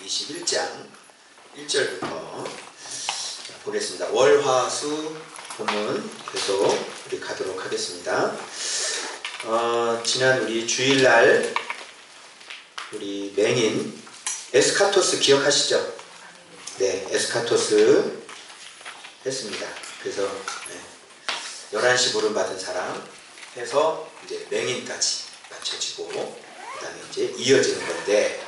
21장 1절부터 보겠습니다. 월, 화, 수 본문 계속 우리 가도록 하겠습니다. 지난 우리 주일날 우리 맹인 에스카토스 기억하시죠? 네, 에스카토스 했습니다. 그래서 11시 부름 받은 사람 해서 이제 맹인까지 맞춰지고 그 다음에 이제 이어지는 건데,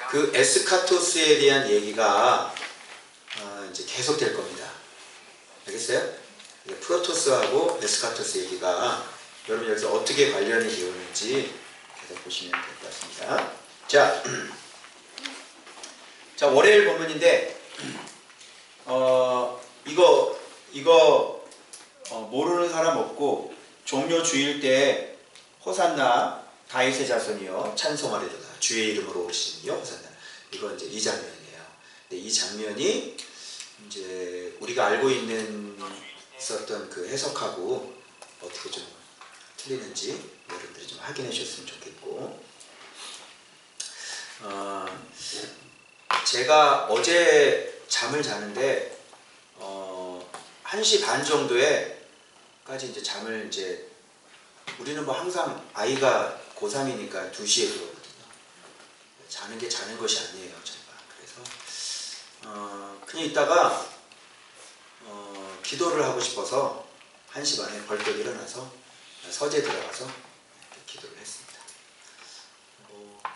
그 에스카토스에 대한 얘기가 이제 계속 될 겁니다. 알겠어요? 프로토스하고 에스카토스 얘기가 여러분 여기서 어떻게 관련이 되었는지 계속 보시면 될 것 같습니다. 자, 월요일 본문인데 이거 모르는 사람 없고, 종료 주일 때 호산나 다윗의 자손이여 찬송하리로다 주의 이름으로 오시니여 호산나, 이거 이제 이 장면이에요. 근데 이 장면이 이제 우리가 알고 있었던 그 해석하고 어떻게 좀 틀리는지 여러분들이 좀 확인해 주셨으면 좋겠고, 제가 어제 잠을 자는데 1시 반 정도에까지 이제 잠을 이제, 우리는 뭐 항상 아이가 고3이니까 2시에 들어오거든요. 자는 게 자는 것이 아니에요, 제가. 그래서 그냥 있다가 기도를 하고 싶어서 1시 반에 벌떡 일어나서 서재 들어가서 기도를 했습니다.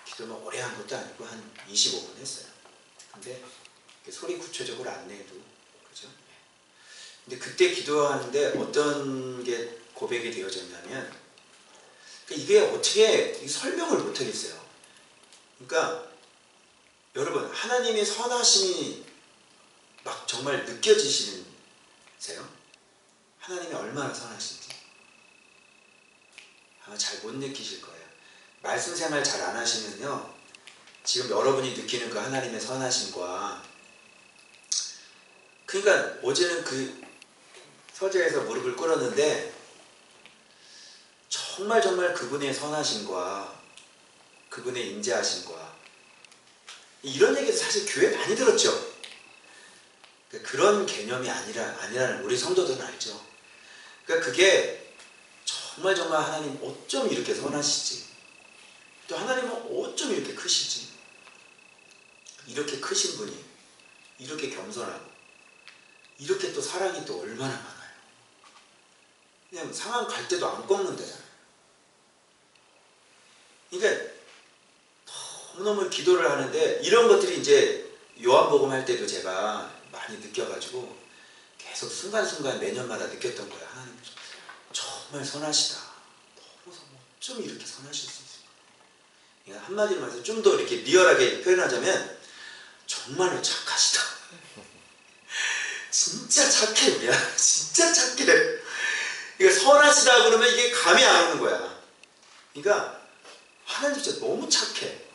기도는 오래 한 것도 아니고 한 25분 했어요. 근데 소리 구체적으로 안 내도, 그죠? 근데 그때 기도하는데 어떤 게 고백이 되어졌냐면, 이게 어떻게 설명을 못 하겠어요. 그러니까 여러분, 하나님의 선하심이 막 정말 느껴지시는세요? 하나님이 얼마나 선하신지 아마 잘 못 느끼실 거예요. 말씀 생활 잘 안 하시면요, 지금 여러분이 느끼는 그 하나님의 선하심과, 그러니까 어제는 그 서재에서 무릎을 꿇었는데 정말 그분의 선하심과 그분의 인자하심과, 이런 얘기도 사실 교회 많이 들었죠. 그런 개념이 아니라는 우리 성도들은 알죠. 그러니까 그게 정말 하나님 어쩜 이렇게 선하시지, 또 하나님은 어쩜 이렇게 크시지, 이렇게 크신 분이 이렇게 겸손하고 이렇게 또 사랑이 또 얼마나 많아요. 그냥 상황 갈 때도 안 꺾는다잖아요. 그러니까 너무너무 기도를 하는데, 이런 것들이 이제 요한복음 할 때도 제가 많이 느껴가지고 계속 순간순간 매년마다 느꼈던 거예요. 하나님 정말 선하시다. 너무 어쩜 이렇게 선하실 수 있을까. 그러니까 한마디로 말해서 좀 더 이렇게 리얼하게 표현하자면 정말로 착하시다. 진짜 착해, 우리야. 진짜 착해. 그러니까 선하시다 그러면 이게 감이 안 오는 거야. 그러니까 하나님 진짜 너무 착해.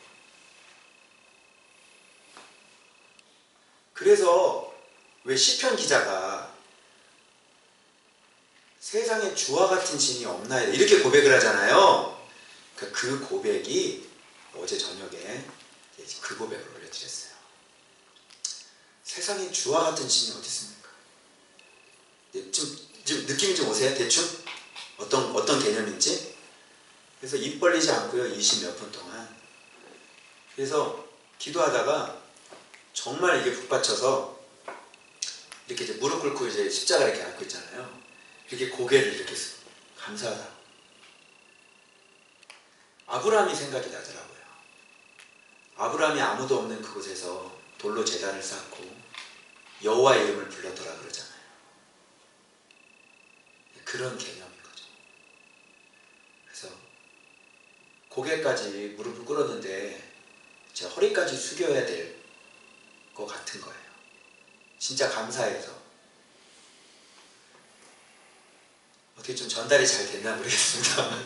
그래서 왜 시편 기자가 세상에 주와 같은 신이 없나이다 이렇게 고백을 하잖아요. 그 고백이 어제 저녁에 그 고백을 올려드렸어요. 세상에 주와 같은 신이 어디 있습니까? 지금 느낌이 좀 오세요? 대충? 어떤 개념인지? 그래서 입 벌리지 않고요, 20몇 분 동안. 그래서 기도하다가 정말 이게 북받쳐서 이렇게 이제 무릎 꿇고 이제 십자가 이렇게 앉고 있잖아요. 이렇게 고개를 이렇게 감사하다. 아브라함이 생각이 나더라고요. 아브라함이 아무도 없는 그곳에서 돌로 제단을 쌓고 여호와의 이름을 불렀더라 그러잖아요. 그런 개념인 거죠. 그래서 고개까지 무릎을 꿇었는데 제 허리까지 숙여야 될 것 같은 거예요. 진짜 감사해서. 어떻게 좀 전달이 잘 됐나 모르겠습니다.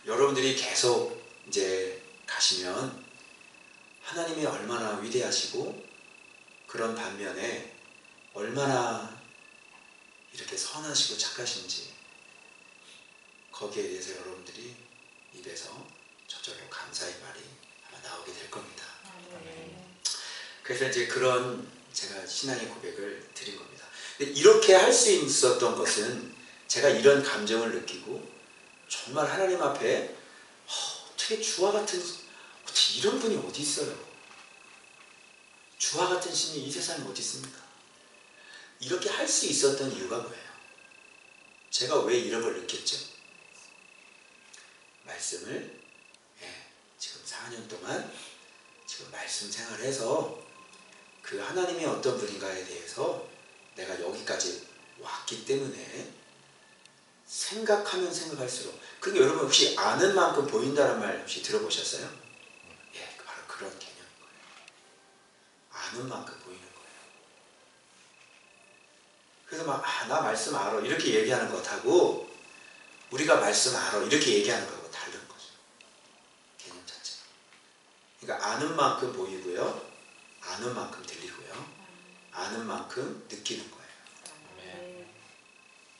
여러분들이 계속 이제 가시면 하나님이 얼마나 위대하시고, 그런 반면에 얼마나 이렇게 선하시고 착하신지, 거기에 대해서 여러분들이 입에서 저절로 감사의 말이 아마 나오게 될 겁니다. 그래서 이제 그런 제가 신앙의 고백을 드린 겁니다. 근데 이렇게 할 수 있었던 것은 제가 이런 감정을 느끼고 정말 하나님 앞에 어떻게 주와 같은, 어떻게 이런 분이 어디 있어요? 주와 같은 신이 이 세상에 어디 있습니까? 이렇게 할 수 있었던 이유가 뭐예요? 제가 왜 이런 걸 느꼈죠? 말씀을 지금 4년 동안 지금 말씀 생활을 해서 그 하나님이 어떤 분인가에 대해서 내가 여기까지 왔기 때문에 생각하면 생각할수록, 그러니까 여러분 혹시 아는 만큼 보인다는 말 혹시 들어보셨어요? 예, 바로 그런 개념인 거예요. 아는 만큼 보이는 거예요. 그래서 막 나 말씀 알아 이렇게 얘기하는 것하고 우리가 말씀 알아 이렇게 얘기하는 거하고 다른 거죠. 개념 자체가. 그러니까 아는 만큼 보이고요, 아는 만큼 들리고요, 아는 만큼 느끼는 거예요.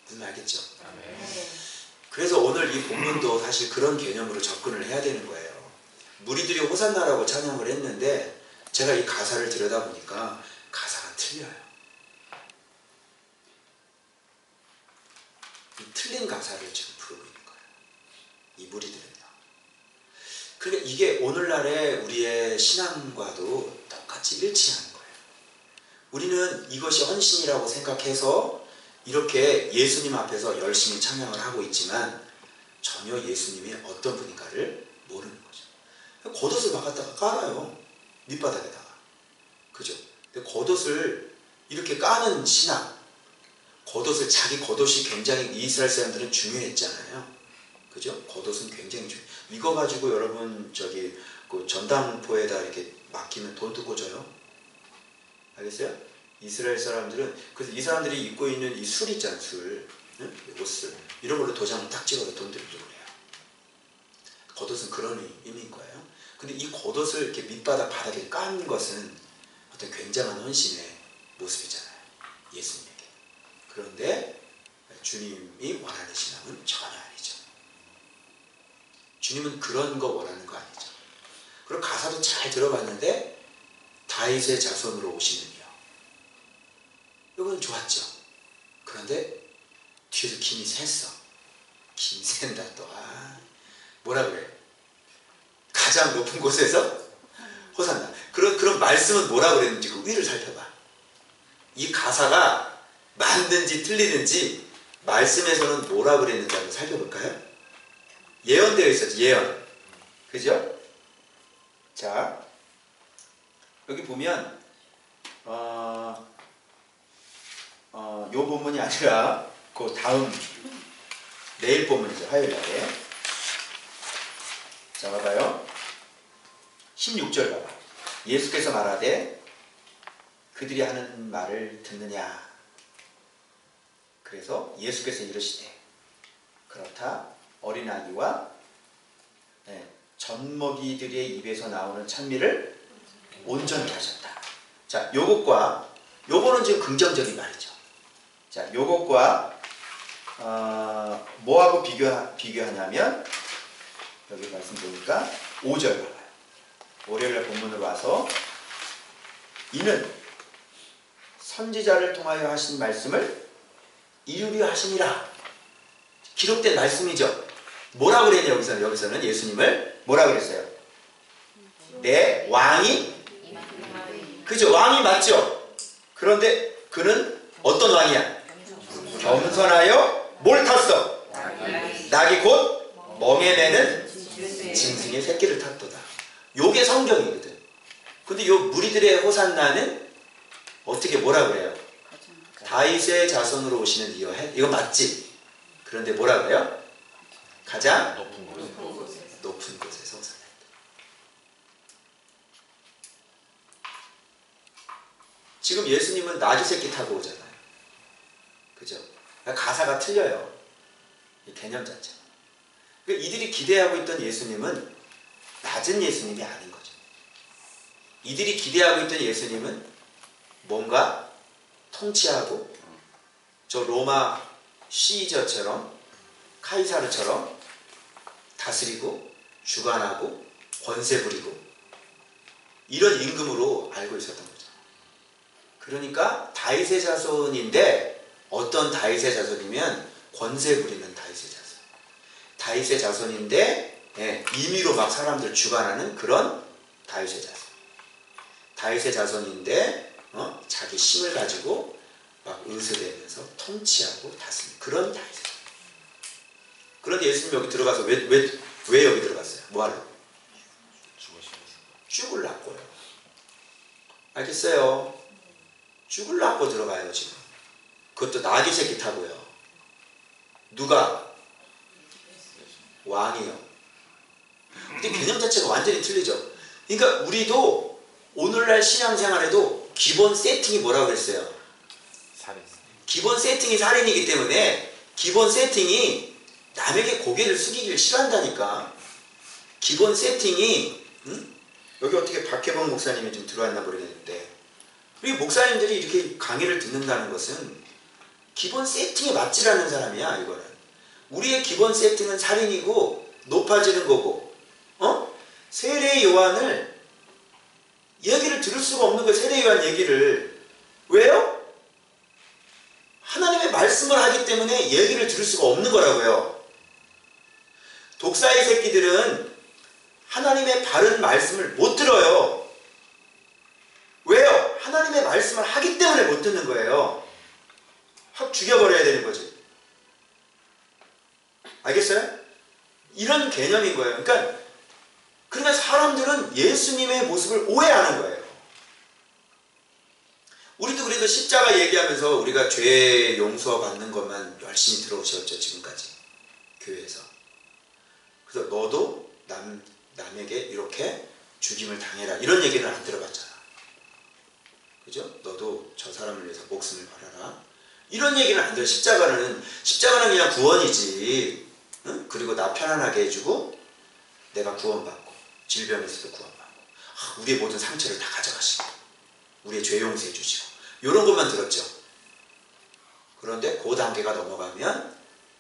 무슨 알겠죠? 그래서 오늘 이 본문도 사실 그런 개념으로 접근을 해야 되는 거예요. 무리들이 호산나라고 찬양을 했는데 제가 이 가사를 들여다보니까 가사가 틀려요. 이 틀린 가사를 지금 부르고 있는 거예요. 이 무리들은요. 그러니까 이게 오늘날의 우리의 신앙과도 똑같이 일치하는 거예요. 우리는 이것이 헌신이라고 생각해서 이렇게 예수님 앞에서 열심히 찬양을 하고 있지만 전혀 예수님이 어떤 분인가를 모르는 거죠. 겉옷을 막 갖다가 깔아요. 밑바닥에다가. 그죠? 근데 겉옷을 이렇게 까는 신앙, 겉옷을, 자기 겉옷이 굉장히 이스라엘 사람들은 중요했잖아요. 그죠? 겉옷은 굉장히 중요해요. 이거 가지고 여러분 저기 그 전당포에다 이렇게 맡기면 돈 두고 줘요. 알겠어요? 이스라엘 사람들은, 그래서 이 사람들이 입고 있는 이 술 있잖아요. 술, 응? 옷을 이런 걸로 도장을 딱 찍어서 돈 들고 그래요. 겉옷은 그런 의미인 거예요. 근데 이 겉옷을 이렇게 밑바닥 바닥에 깐 것은 어떤 굉장한 헌신의 모습이잖아요. 예수님에게. 그런데 주님이 원하는 신앙은 전혀 아니죠. 주님은 그런 거 원하는 거 아니죠. 그리고 가사도 잘 들어봤는데 다윗의 자손으로 오시는 이요. 이건 좋았죠. 그런데 뒤에서 김이 샜어. 김이 샌다 또. 뭐라 그래? 가장 높은 곳에서 호산나. 그런 말씀은 뭐라 그랬는지 그 위를 살펴봐. 이 가사가 맞는지 틀리는지 말씀에서는 뭐라 그랬는지 한번 살펴볼까요? 예언되어 있었죠. 예언. 그죠? 자, 여기 보면 요 본문이 아니라 그 다음 내일 본문이죠. 화요일날에. 자, 봐봐요. 16절 봐봐. 예수께서 말하되 그들이 하는 말을 듣느냐. 그래서 예수께서 이르시되 그렇다 어린아기와 젖먹이들의 입에서 나오는 찬미를 온전히 하셨다. 자, 요거는 지금 긍정적인 말이죠. 자, 요것과 뭐하고 비교하냐면 여기 말씀 보니까 5절 봐봐요. 월요일날 본문을 와서 이는 선지자를 통하여 하신 말씀을 이루려 하심이라. 기록된 말씀이죠. 뭐라 그랬냐 여기서는 예수님을 뭐라 그랬어요? 내 왕이, 그죠? 왕이 맞죠? 그런데 그는 어떤 왕이야? 겸손하여 뭘 탔어? 낙이 곧 멍에 매는 짐승의 새끼를 탔도다. 요게 성경이거든. 근데 요 무리들의 호산나는 어떻게 뭐라 그래요? 다윗의 자손으로 오시는 이여. 이거 맞지? 그런데 뭐라 그래요? 가장 높은 곳에서 호산나. 지금 예수님은 나귀 새끼 타고 오잖아요. 그죠? 가사가 틀려요. 이 개념 자체가. 그러니까 이들이 기대하고 있던 예수님은 낮은 예수님이 아닌 거죠. 이들이 기대하고 있던 예수님은 뭔가 통치하고 저 로마 시저처럼 카이사르처럼 다스리고 주관하고 권세 부리고 이런 임금으로 알고 있었던 거죠. 그러니까 다윗의 자손인데 어떤 다윗의 자손이면 권세 부리는 다윗의 자손. 다윗의 자손인데 임의로 막 사람들 주관하는 그런 다윗의 자손. 다윗의 자손인데 자기 힘을 가지고 막 의세되면서 통치하고 다스리는 그런 다윗의 자손. 그런데 예수님 여기 들어가서 왜 여기 들어갔어요? 뭐하려고? 죽을라고요. 알겠어요? 죽을라고 들어가요 지금. 그것도 나귀 새끼 타고요. 누가? 왕이요. 근데 개념 자체가 완전히 틀리죠. 그러니까 우리도 오늘날 신앙생활에도 기본 세팅이 뭐라고 그랬어요? 살인. 기본 세팅이 살인이기 때문에 기본 세팅이 남에게 고개를 숙이기를 싫어한다니까. 기본 세팅이 여기 어떻게 박혜범 목사님이 좀 들어왔나 모르겠는데 우리 목사님들이 이렇게 강의를 듣는다는 것은 기본 세팅에 맞지 않는 사람이야. 이거는 우리의 기본 세팅은 살인이고 높아지는 거고 세례 요한을 얘기를 들을 수가 없는 거예요. 세례 요한 얘기를. 왜요? 하나님의 말씀을 하기 때문에 얘기를 들을 수가 없는 거라고요. 독사의 새끼들은 하나님의 바른 말씀을 못 들어요. 왜요? 하나님의 말씀을 하기 때문에 못 듣는 거예요. 확 죽여버려야 되는 거지. 알겠어요? 이런 개념인 거예요. 그러니까 사람들은 예수님의 모습을 오해하는 거예요. 우리도 그래도 십자가 얘기하면서 우리가 죄 용서 받는 것만 열심히 들어오셨죠. 지금까지 교회에서. 그래서 너도 남에게 이렇게 죽임을 당해라 이런 얘기는 안 들어봤잖아. 그죠? 너도 저 사람을 위해서 목숨을 걸어라 이런 얘기는 안 들어. 십자가는 그냥 구원이지. 응? 그리고 나 편안하게 해주고 내가 구원받고 질병에서도 구원받고 우리의 모든 상처를 다 가져가시고 우리의 죄 용서해 주시고 이런 것만 들었죠. 그런데 그 단계가 넘어가면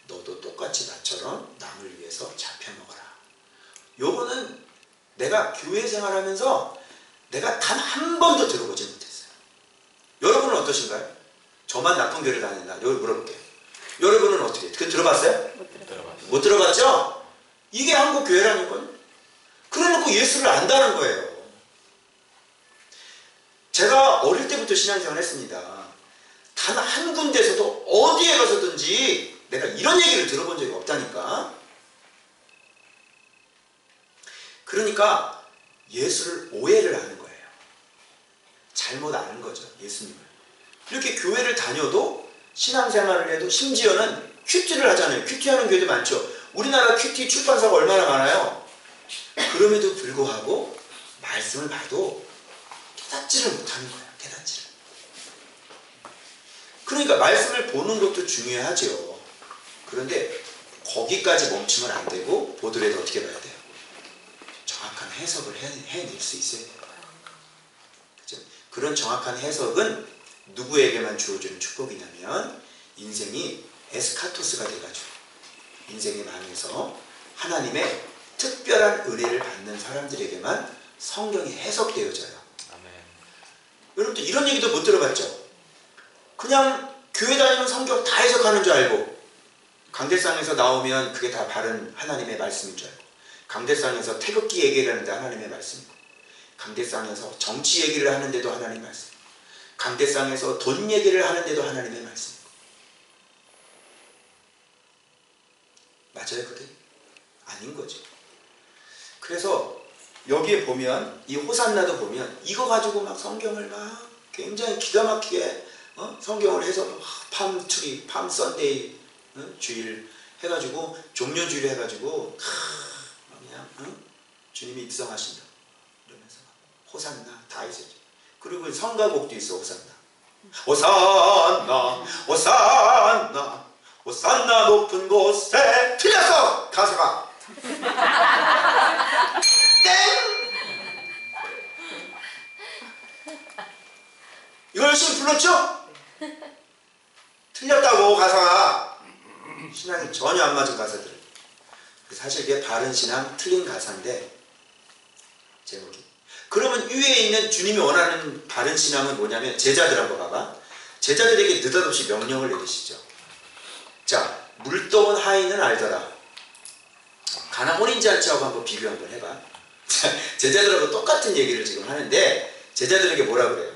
너도 똑같이 나처럼 남을 위해서 잡혀 먹어라. 요거는 내가 교회 생활하면서 내가 단 한 번도 들어보지 못했어요. 여러분은 어떠신가요? 저만 나쁜 교회를 다닌다. 여기 물어볼게요. 여러분은 어떻게? 그 들어봤어요? 못 들어봤죠? 이게 한국 교회라니까요. 그래놓고 예수를 안다는 거예요. 제가 어릴 때부터 신앙생활을 했습니다. 단 한 군데서도 어디에 가서든지 내가 이런 얘기를 들어본 적이 없다니까. 그러니까 예수를 오해를 하는 거예요. 잘못 아는 거죠. 예수님을. 이렇게 교회를 다녀도 신앙생활을 해도 심지어는 큐티를 하잖아요. 큐티하는 교회도 많죠. 우리나라 큐티 출판사가 얼마나 많아요. 그럼에도 불구하고 말씀을 봐도 깨닫지를 못하는 거예요. 깨닫지를. 그러니까 말씀을 보는 것도 중요하죠. 그런데 거기까지 멈추면 안 되고 보더라도 어떻게 봐야 돼요? 정확한 해석을 해낼 수 있어야 돼요. 그죠? 그런 정확한 해석은 누구에게만 주어지는 축복이냐면 인생이 에스카토스가 돼가지고 인생의 망에서 하나님의 특별한 은혜를 받는 사람들에게만 성경이 해석되어져요. 아멘. 여러분들 이런 얘기도 못 들어봤죠? 그냥 교회 다니면 성경 다 해석하는 줄 알고 강대상에서 나오면 그게 다 바른 하나님의 말씀인 줄 알고 강대상에서 태극기 얘기를 하는데 하나님의 말씀이고 강대상에서 정치 얘기를 하는데도 하나님의 말씀 강대상에서 돈 얘기를 하는데도 하나님의 말씀이고 맞아요 그게? 아닌 거죠. 그래서 여기에 보면 이 호산나도 보면 이거 가지고 막 성경을 막 굉장히 기가 막히게 성경을 해서 팜트리, 팜선데이 주일 해가지고 종려주일 해가지고 그냥 주님이 입성하신다 이러면서 호산나 다 있어요. 그리고 성가곡도 있어. 호산나 호산나 호산나 호산나 높은 곳에 틀렸어 가사가 땡 이걸 열심히 불렀죠? 틀렸다고 가사가 신앙이 전혀 안 맞은 가사들. 사실 이게 바른 신앙 틀린 가사인데 제목이 그러면 위에 있는 주님이 원하는 바른 신앙은 뭐냐면 제자들 한번 봐봐. 제자들에게 느닷없이 명령을 내리시죠. 자, 물동은 하인은 알더라. 가나 혼인잔치하고 한번 비교 한번 해봐. 제자들하고 똑같은 얘기를 지금 하는데 제자들에게 뭐라 그래요?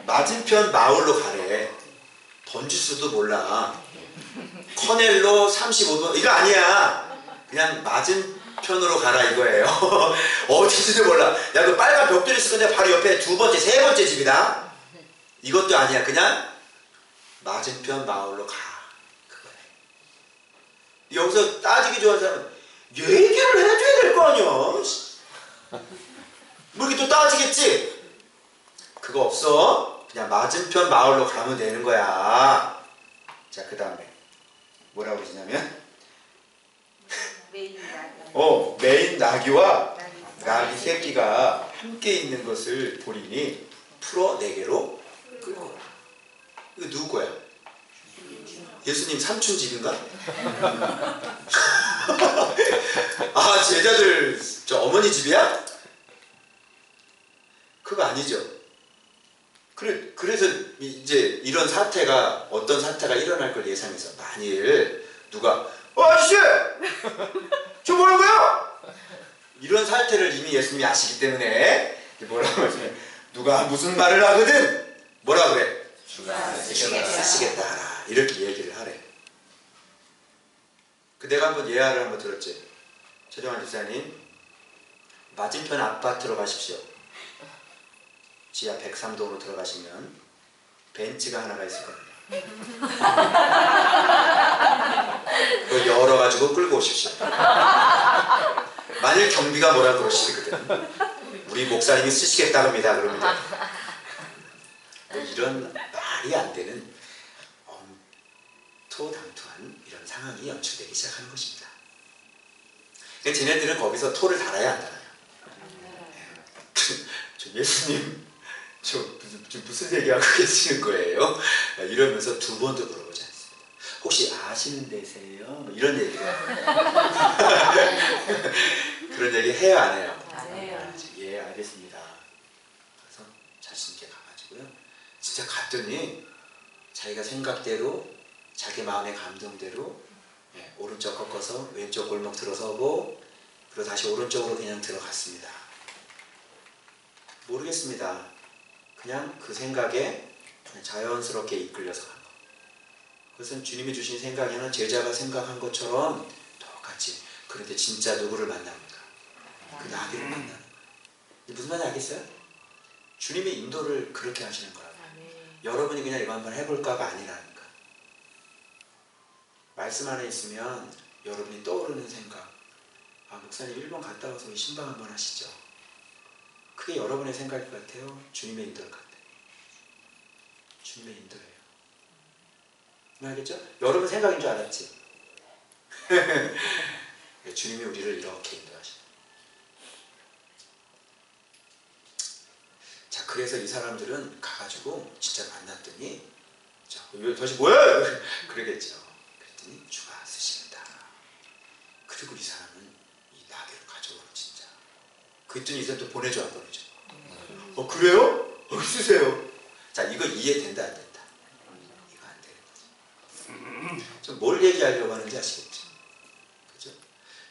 맞은편 마을로 가래. 던지수도 몰라. 커넬로 35도 이거 아니야. 그냥 맞은편으로 가라 이거예요. 어딘지도 몰라. 야, 그 빨간 벽돌이 있을 건데 바로 옆에 두 번째, 세 번째 집이다. 이것도 아니야. 그냥 맞은편 마을로 가. 그거네. 여기서 따지기 좋아하는 사람은 얘기를 해줘야 될 거 아니야. 뭐 이렇게 또 따지겠지? 그거 없어. 그냥 맞은편 마을로 가면 되는 거야. 자, 그 다음에 뭐라고 그러시냐면 메인 나귀와 나귀 새끼가 함께 있는 것을 보리니 풀어 내게로 끌고 오라. 이거 누구 거야? 예수님 삼촌 집인가? 아, 제자들 저 어머니 집이야? 그거 아니죠. 그래서 이제 이런 사태가 어떤 사태가 일어날 걸 예상해서 만일 누가 아저씨! 저 뭐라고요? 이런 사태를 이미 예수님이 아시기 때문에 뭐라고 하시면 누가 무슨 말을 하거든 뭐라 그래? 주가 쓰시겠다 하라. 이렇게 얘기를 하래. 내가 한번 예화를 한번 들었지. 최정환 집사님 맞은편 아파트로 가십시오. 지하 103동으로 들어가시면 벤츠가 하나가 있을 겁니다. 그걸 열어가지고 끌고 오십시오. 만일 경비가 뭐라 그러시거든. 우리 목사님이 쓰시겠다 합니다. 그럽니다. 이런 말이 안 되는 엄토당토한 이런 상황이 연출되기 시작하는 것입니다. 그러니까 쟤네들은 거기서 토를 달아야 한다요. 저 예수님 저 무슨 얘기하고 계시는 거예요? 이러면서 두 번도 물어보지 않습니다. 혹시 아시는 데세요? 뭐 이런 얘기를 그런 얘기 해요 안 해요? 안 해요. 예, 알겠습니다. 그래서 자신 있게 가가지고요. 진짜 갔더니 자기가 생각대로 자기 마음의 감동대로 오른쪽 꺾어서 왼쪽 골목 들어서고 그리고 다시 오른쪽으로 그냥 들어갔습니다. 모르겠습니다. 그냥 그 생각에 그냥 자연스럽게 이끌려서 간 거. 그것은 주님이 주신 생각에는 제자가 생각한 것처럼 똑같이. 그런데 진짜 누구를 만납니까? 그 나귀를 만나는 거예요. 무슨 말인지 알겠어요? 주님의 인도를 그렇게 하시는 거라고. 여러분이 그냥 이거 한번 해볼까가 아니라니까. 말씀 안에 있으면 여러분이 떠오르는 생각. 아, 목사님 일본 갔다 와서 신방 한번 하시죠. 그게 여러분의 생각일 것 같아요? 주님의 인도일 것 같아요? 주님의 인도예요. 알겠죠? 여러분 생각인 줄 알았지? 주님이 우리를 이렇게 인도하시는. 자, 그래서 이 사람들은 가가지고 진짜 만났더니 자, 다시 뭐야? 그러겠죠. 그랬더니 주가 쓰시겠다. 그리고 이 사람은 이 나귀를 가져오라 진짜. 그랬더니 이 사람 또 보내줘 안 보내줘? 그래요? 쓰세요. 자, 이거 이해된다 안 된다? 이거 안 되는 거죠. 좀 뭘 얘기하려고 하는지 아시겠죠? 그죠?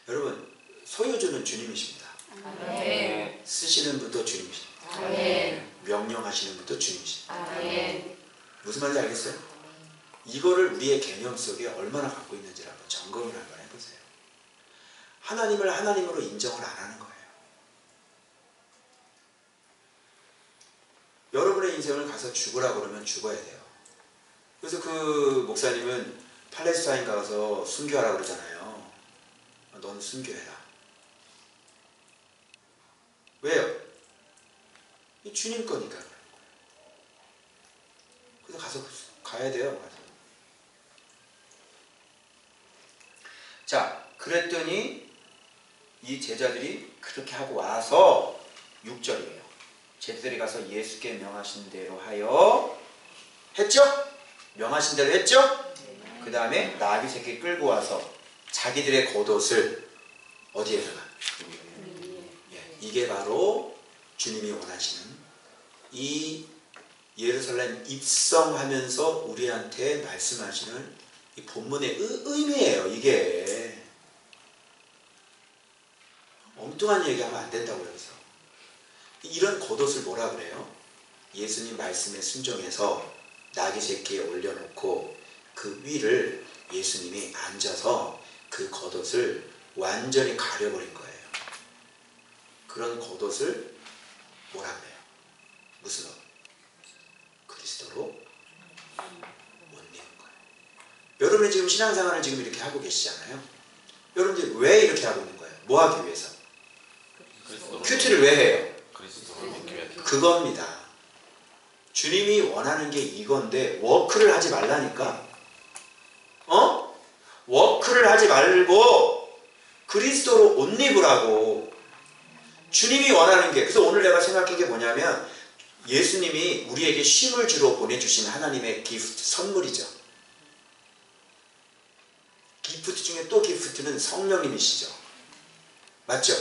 여러분, 소유주는 주님이십니다. 아멘. 쓰시는 분도 주님이십니다. 아멘. 명령하시는 분도 주님이십니다. 아멘. 무슨 말인지 알겠어요? 이거를 우리의 개념 속에 얼마나 갖고 있는지를 한번 점검을 한번 해보세요. 하나님을 하나님으로 인정을 안 하는 거예요. 여러분의 인생을 가서 죽으라 그러면 죽어야 돼요. 그래서 그 목사님은 팔레스타인 가서 순교하라 그러잖아요. 넌 순교해라. 왜요? 이 주님 거니까. 그래서 가야 돼요. 가서. 자, 그랬더니 이 제자들이 그렇게 하고 와서 6절이에요. 제자들이 가서 예수께 명하신 대로 하여 했죠? 명하신 대로 했죠? 그 다음에 나귀 새끼 끌고 와서 자기들의 겉옷을 어디에다가? 이게 바로 주님이 원하시는 이 예루살렘 입성하면서 우리한테 말씀하시는 이 본문의 의미예요. 이게 엉뚱한 얘기하면 안 된다고 그래서 이런 겉옷을 뭐라 그래요? 예수님 말씀에 순종해서 나귀 새끼에 올려놓고 그 위를 예수님이 앉아서 그 겉옷을 완전히 가려버린 거예요. 그런 겉옷을 뭐라 그래요? 무슨 옷? 그리스도로 못 입는 거예요. 여러분이 지금 신앙생활을 지금 이렇게 하고 계시잖아요. 여러분들이 왜 이렇게 하고 있는 거예요? 뭐 하기 위해서? 큐티를 왜 해요? 그겁니다. 주님이 원하는 게 이건데 워크를 하지 말라니까. 워크를 하지 말고 그리스도로 옷 입으라고. 주님이 원하는 게, 그래서 오늘 내가 생각한 게 뭐냐면 예수님이 우리에게 쉼을 주러 보내주신 하나님의 기프트, 선물이죠. 기프트 중에 또 기프트는 성령님이시죠. 맞죠?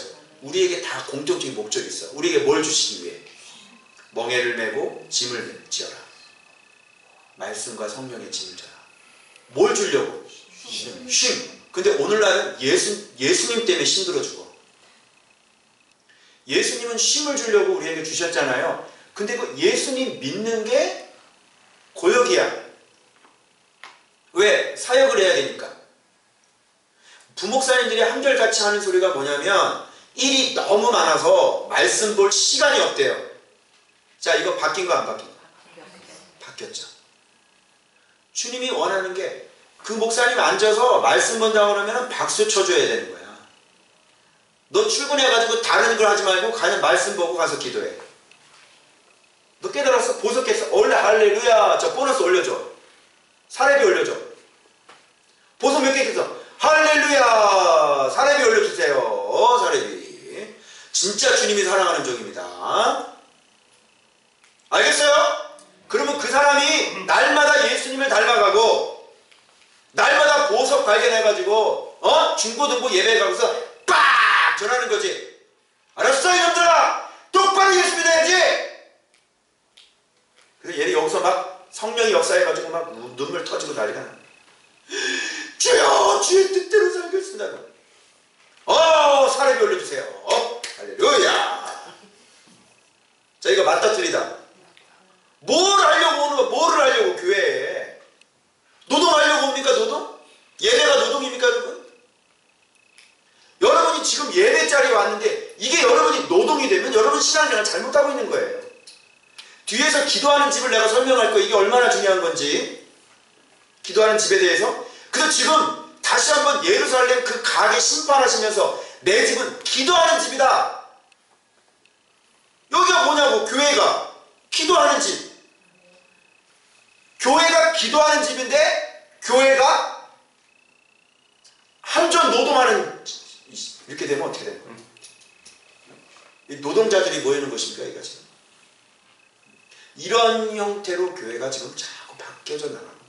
우리에게 다 공통적인 목적이 있어. 우리에게 뭘 주시기 위해? 멍에를 메고 짐을 지어라. 말씀과 성령의 짐을 져라. 뭘 주려고? 쉼. 근데 오늘날은 예수님 때문에 힘들어 죽어. 예수님은 쉼을 주려고 우리에게 주셨잖아요. 근데 그 예수님 믿는 게 고역이야. 왜? 사역을 해야 되니까. 부목사님들이 한결같이 하는 소리가 뭐냐면 일이 너무 많아서 말씀 볼 시간이 없대요. 자, 이거 바뀐 거 안 바뀐 거? 바뀌었죠. 주님이 원하는 게 그 목사님 앉아서 말씀 본다고 그러면 박수 쳐줘야 되는 거야. 너 출근해가지고 다른 걸 하지 말고 그냥 말씀 보고 가서 기도해. 너 깨달았어? 보석했어? 원래 할렐루야. 저 보너스 올려줘. 사례비 올려줘. 보석 몇 개 했어? 할렐루야. 사례비 올려주세요. 사례비. 진짜 주님이 사랑하는 종입니다. 알겠어요? 그러면 그 사람이 날마다 예수님을 닮아가고 날마다 보석 발견해가지고 중고등부 예배 가고서 빡 전하는 거지. 알았어 이놈들아, 똑바로 예수 믿어야지. 그래서 얘는 여기서 막 성령이 역사해가지고 막 눈물 터지고 난리가 나. 주여 주의 뜻대로 살겠습니다. 사례비 올려주세요. 할렐루야. 자, 이거 맞다 틀리다. 뭘 하려고 오는 거? 뭐를 하려고 교회에? 노동하려고 옵니까? 노동? 예배가 노동입니까 여러분? 여러분이 지금 예배 자리에 왔는데 이게 여러분이 노동이 되면 여러분 신앙생활 잘못하고 있는 거예요. 뒤에서 기도하는 집을 내가 설명할 거예요. 이게 얼마나 중요한 건지. 기도하는 집에 대해서. 그래서 지금 다시 한번 예루살렘 그 가게 심판하시면서 내 집은 기도하는 집이다. 여기가 뭐냐고. 교회가 기도하는 집. 교회가 기도하는 집인데 교회가 한전 노동하는, 이렇게 되면 어떻게 되는 거예요? 이 노동자들이 모이는 것입니까? 이거 지금 이런 형태로 교회가 지금 자꾸 바뀌어져 나가는 거예요.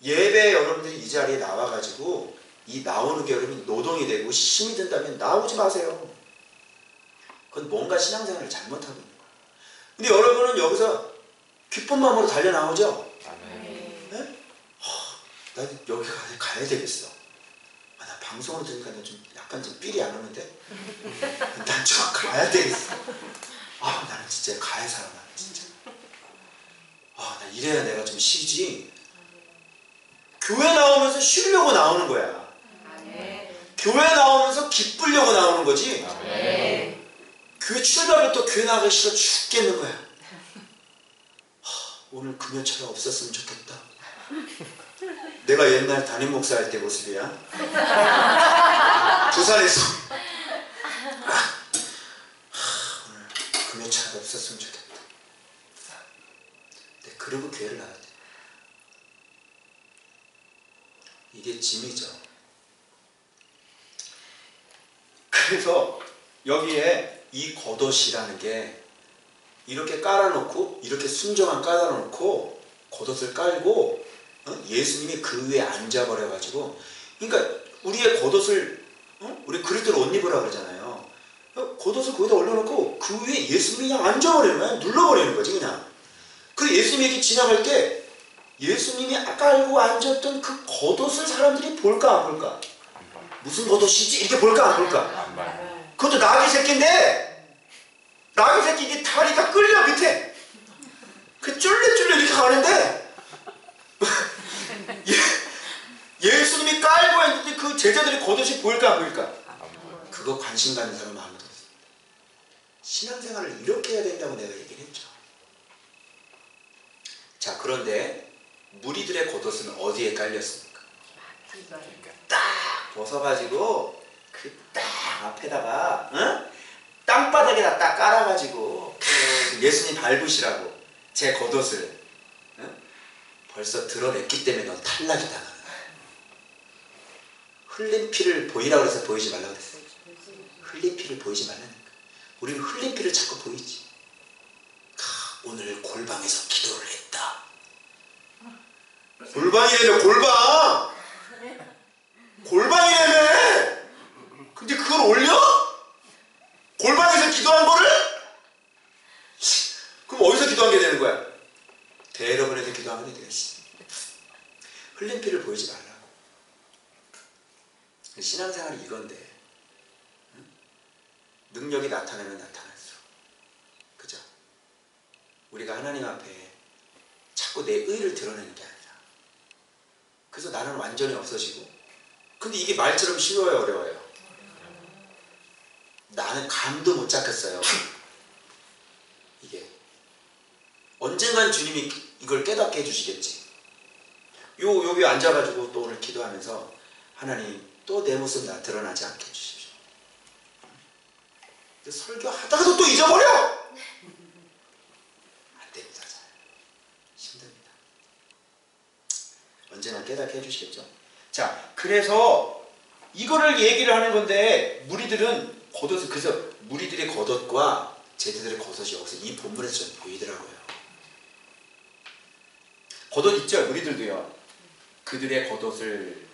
예배 여러분들이 이 자리에 나와가지고 이 나오는 게 여러분이 노동이 되고 힘이 든다면 나오지 마세요. 그건 뭔가 신앙생활을 잘못하고 있는 거예요. 근데 여러분은 여기서 기쁜 마음으로 달려 나오죠? 네? 나 여기 가야 되겠어. 나 방송으로 들으니까 좀 약간 좀 삘이 안 오는데? 난 저 가야 되겠어. 나는 진짜 가야 살아. 나는 진짜. 나 이래야 내가 좀 쉬지. 교회 나오면서 쉬려고 나오는 거야. 교회 나오면서 기쁘려고 나오는 거지. 교회 출발부터 교회 나가기 싫어 죽겠는 거야. 오늘 금요차가 없었으면 좋겠다. 내가 옛날 담임 목사 할 때 모습이야. 부산에서 오늘 금요차가 없었으면 좋겠다. 네, 그러고 교회를 나가야 돼. 이게 짐이죠. 그래서 여기에 이 겉옷이라는 게 이렇게 깔아놓고, 이렇게 순정한 깔아놓고 겉옷을 깔고 예수님이 그 위에 앉아버려가지고, 그러니까 우리의 겉옷을 우리 그리스도로 옷 입으라 그러잖아요. 겉옷을 거기다 올려놓고 그 위에 예수님이 그냥 앉아버리는 거야. 눌러버리는 거지 그냥. 그리고 예수님이 이렇게 지나갈 때 예수님이 깔고 앉았던 그 겉옷을 사람들이 볼까 안 볼까? 무슨 겉옷이지? 이렇게 볼까 안 볼까? 안 봐요. 그것도 나귀 새끼인데 나귀 새끼 이게 다리가 끌려 밑에 그 쫄래쫄래 이렇게 가는데 예수님이 깔고 있는데 그 제자들이 겉옷이 보일까 안 보일까? 안 봐요. 그거 관심 가는 사람 아무도 없습니다. 신앙생활을 이렇게 해야 된다고 내가 얘기를 했죠. 자, 그런데 무리들의 겉옷은 어디에 깔렸습니까? 그러니까 딱 벗어가지고 그 딱 앞에다가 땅바닥에다 딱 깔아가지고 예수님 밟으시라고 제 겉옷을 벌써 드러냈기 때문에 넌 탈락이다. 흘린 피를 보이라고 해서 보이지 말라고 그랬어요. 흘린 피를 보이지 말라니까. 우리는 흘린 피를 자꾸 보이지. 오늘 골방에서 기도를 했다. 골방이라며 골방! 골방이라며! 근데 그걸 올려? 골방에서 기도한 거를? 그럼 어디서 기도한 게 되는 거야? 대여러분에서 기도하면 돼. 흘린 피를 보이지 말라고. 신앙생활이 이건데 능력이 나타나면 나타날수록 그죠? 우리가 하나님 앞에 자꾸 내 의를 드러내는 게 아니라 그래서 나는 완전히 없어지고 근데 이게 말처럼 쉬워요 어려워요? 나는 감도 못 잡겠어요. 이게 언젠간 주님이 이걸 깨닫게 해주시겠지. 여기 앉아가지고 또 오늘 기도하면서 하나님 또 내 모습 드러나지 않게 해주십시오. 설교하다가도 또 잊어버려! 안 됩니다. 잘. 힘듭니다. 언제나 깨닫게 해주시겠죠. 자, 그래서 이거를 얘기를 하는 건데 무리들은 겉옷을 그래서 무리들의 겉옷과 제자들의 겉옷이 여기서 이 본문에서 좀 보이더라고요. 겉옷 있죠? 무리들도요. 그들의 겉옷을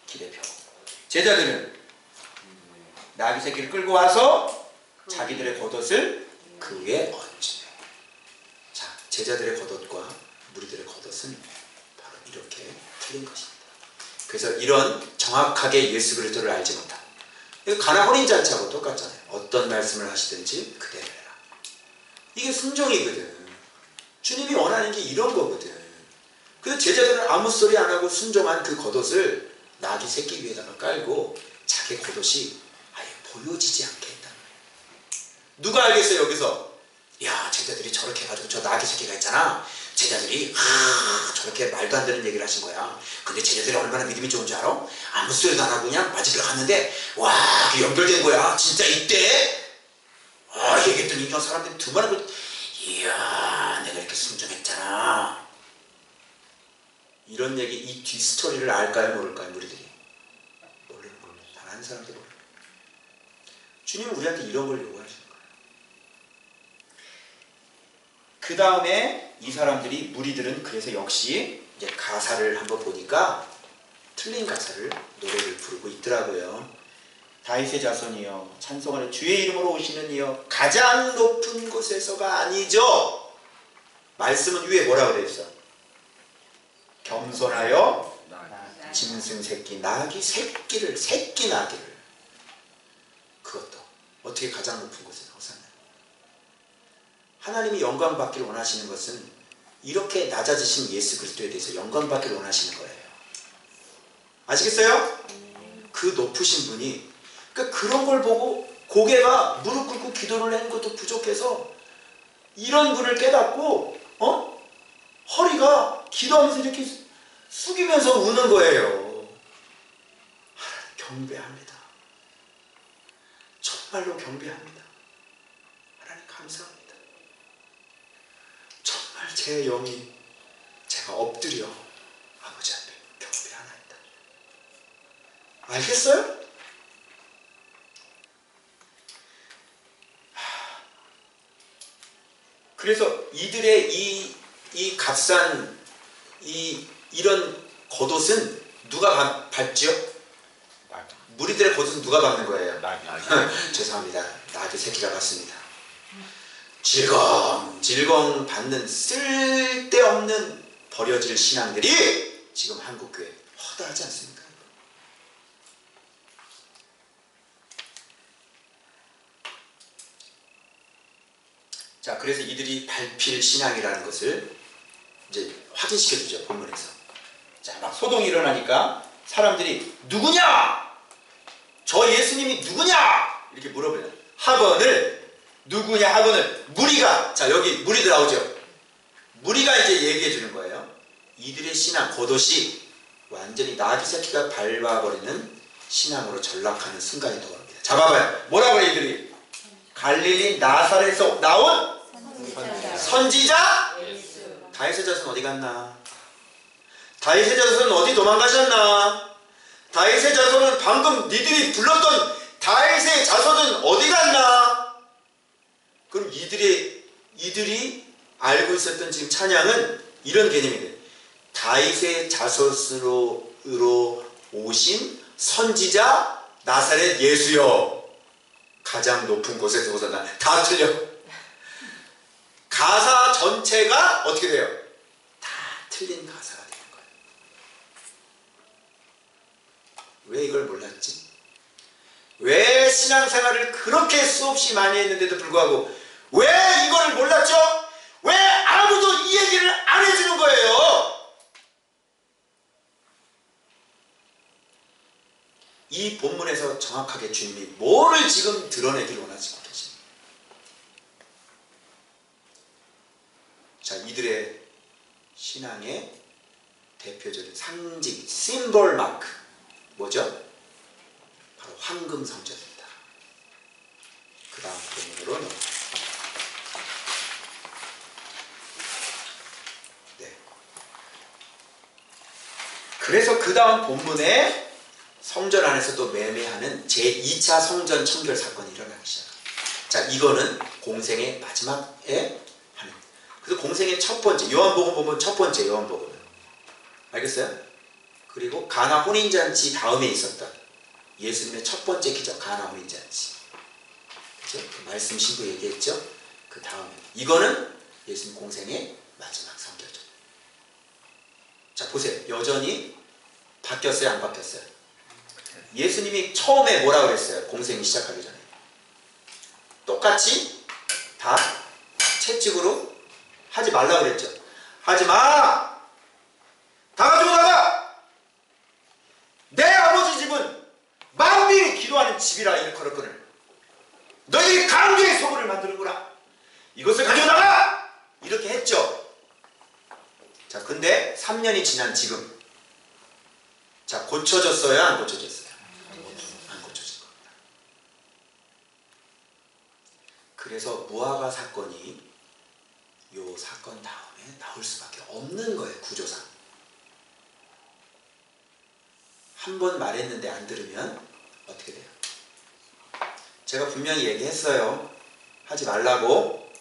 길에 펴고 제자들은 나귀 새끼를 끌고 와서 자기들의 겉옷을 그 위에 얹으며 자, 제자들의 겉옷과 무리들의 겉옷은 바로 이렇게 틀린 것입니다. 그래서 이런 정확하게 예수 그리스도를 알지 못한 가나 혼인잔치하고 똑같잖아요. 어떤 말씀을 하시든지 그대로 해라. 이게 순종이거든. 주님이 원하는 게 이런 거거든. 그래서 제자들은 아무 소리 안 하고 순종한 그 겉옷을 나귀 새끼 위에다가 깔고 자기 겉옷이 아예 보여지지 않게 했단 말이에요. 누가 알겠어요 여기서? 야, 제자들이 저렇게 해가지고 저 나귀 새끼가 있잖아. 제자들이 저렇게 말도 안 되는 얘기를 하신 거야. 근데 제자들이 얼마나 믿음이 좋은 줄 알아? 아무 소리도 안 하고 그냥 맞으러 갔는데 와, 그게 연결된 거야. 진짜 이때 얘기했더니 저 사람들이 두 번 하고 이야, 내가 이렇게 순종했잖아. 이런 얘기, 이 뒷스토리를 알까요 모를까요 우리들이? 모르는 거예요. 단 한 사람도 모르는 거예요. 주님은 우리한테 이런 걸 요구하시는 거예요. 그 다음에 이 사람들이 무리들은 그래서 역시 이제 가사를 한번 보니까 틀린 가사를 노래를 부르고 있더라고요. 다윗의 자손이여 찬송하는 주의 이름으로 오시는 이여 가장 높은 곳에서가 아니죠. 말씀은 위에 뭐라고 되어 있어? 겸손하여 짐승 새끼 나귀 새끼를 새끼 나귀를 그것도 어떻게 가장 높은 곳에서 호산나. 하나님이 영광 받기를 원하시는 것은 이렇게 낮아지신 예수 그리스도에 대해서 영광 받기를 원하시는 거예요. 아시겠어요? 그 높으신 분이 그러니까 그런 걸 보고 고개가 무릎 꿇고 기도를 하는 것도 부족해서 이런 분을 깨닫고 허리가 기도하면서 이렇게 숙이면서 우는 거예요. 경배합니다. 정말로 경배합니다. 하나님 감사합니다. 정말 제 영이 제가 엎드려 아버지 앞에 경배하나이다. 알겠어요? 그래서 이들의 이 값싼 이런 겉옷은 누가 밟죠? 무리들의 겉옷은 누가 밟는 거예요? 나귀. 죄송합니다. 나귀 새끼가 같습니다. 질겅질겅 받는 쓸데없는 버려질 신앙들이 지금 한국교회에 허다하지 않습니까? 자, 그래서 이들이 밟힐 신앙이라는 것을 이제 확인시켜주죠, 본문에서. 자, 막 소동이 일어나니까 사람들이 누구냐? 저 예수님이 누구냐? 이렇게 물어보요. 학원을 누구냐? 학원을 무리가, 자 여기 무리들 나오죠. 무리가 이제 얘기해 주는 거예요. 이들의 신앙 겉옷이 완전히 나귀 새끼가 밟아버리는 신앙으로 전락하는 순간이 떠오릅니다. 자, 봐봐요. 뭐라고 해요, 이들이? 갈릴리 나사렛에서 나온 선지자 다윗의 자손 어디 갔나? 다윗의 자손은 어디 도망가셨나? 다윗의 자손은 방금 니들이 불렀던 다윗의 자손은 어디 갔나? 그럼 이들이 알고 있었던 지금 찬양은 이런 개념이에요. 다윗의 자손으로 오신 선지자 나사렛 예수여, 가장 높은 곳에서 오셨나? 다 틀려. 가사 전체가 어떻게 돼요? 다 틀린 가사가 되는 거예요. 왜 이걸 몰랐지? 왜 신앙생활을 그렇게 수없이 많이 했는데도 불구하고 왜 이걸 몰랐죠? 왜 아무도 이 얘기를 안 해주는 거예요? 이 본문에서 정확하게 주님이 뭐를 지금 드러내기를 원하시고 계십니까? 자, 이들의 신앙의 대표적인 상징, 심볼 마크 뭐죠? 바로 황금 성전입니다. 그 다음 본문으로 넘어갑니다. 네. 그래서 그 다음 본문에 성전 안에서 또 매매하는 제2차 성전 청결 사건이 일어나기 시작합니다. 자, 이거는 공생의 마지막에 하는. 그래서 공생의 첫 번째, 요한복음 보면 첫 번째 요한복음은. 알겠어요? 그리고 가나 혼인잔치 다음에 있었던 예수님의 첫 번째 기적, 가나 혼인잔치. 그죠? 그 말씀 신부 얘기했죠? 그 다음에. 이거는 예수님 공생의 마지막 성결절. 자, 보세요. 여전히 바뀌었어요? 안 바뀌었어요? 예수님이 처음에 뭐라 그랬어요? 공생이 시작하기 전에. 똑같이 다 채찍으로 하지 말라 그랬죠. 하지 마! 다 가지고 나가! 내 아버지 집은 만민이 기도하는 집이라 일컬었거늘 너희들이 강도의 소굴을 만드는구나. 이것을 가지고 나가! 이렇게 했죠. 자, 근데 3년이 지난 지금, 자, 고쳐졌어요? 안 고쳐졌어요? 안 고쳐진 겁니다. 그래서 무화과 사건이 요 사건 다음에 나올 수밖에 없는 거예요. 구조상. 한 번 말했는데 안 들으면 어떻게 돼요? 제가 분명히 얘기했어요. 하지 말라고.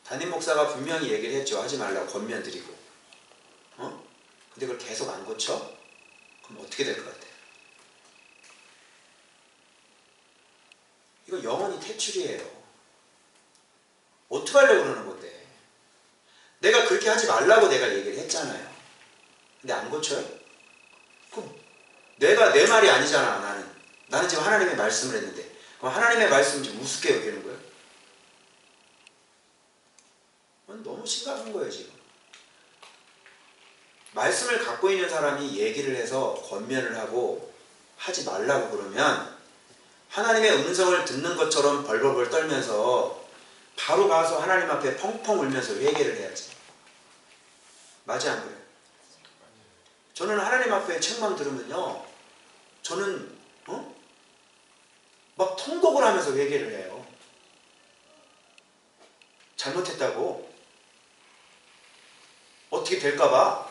담임 목사가 분명히 얘기를 했죠. 하지 말라고 권면 드리고. 근데 그걸 계속 안 고쳐? 그럼 어떻게 될 것 같아요? 이거 영원히 퇴출이에요. 어떻게 하려고 그러는 건데? 내가 그렇게 하지 말라고 내가 얘기를 했잖아요. 근데 안 고쳐요? 그럼 내가 내 말이 아니잖아. 나는 지금 하나님의 말씀을 했는데 그럼 하나님의 말씀을 지금 우습게 여기는 거예요? 너무 심각한 거예요. 지금 말씀을 갖고 있는 사람이 얘기를 해서 권면을 하고 하지 말라고 그러면 하나님의 음성을 듣는 것처럼 벌벌벌 떨면서 바로 가서 하나님 앞에 펑펑 울면서 회개를 해야지. 맞지 안 그래요? 저는 하나님 앞에 책만 들으면요, 저는 막 통곡을 하면서 회개를 해요. 잘못했다고 어떻게 될까봐.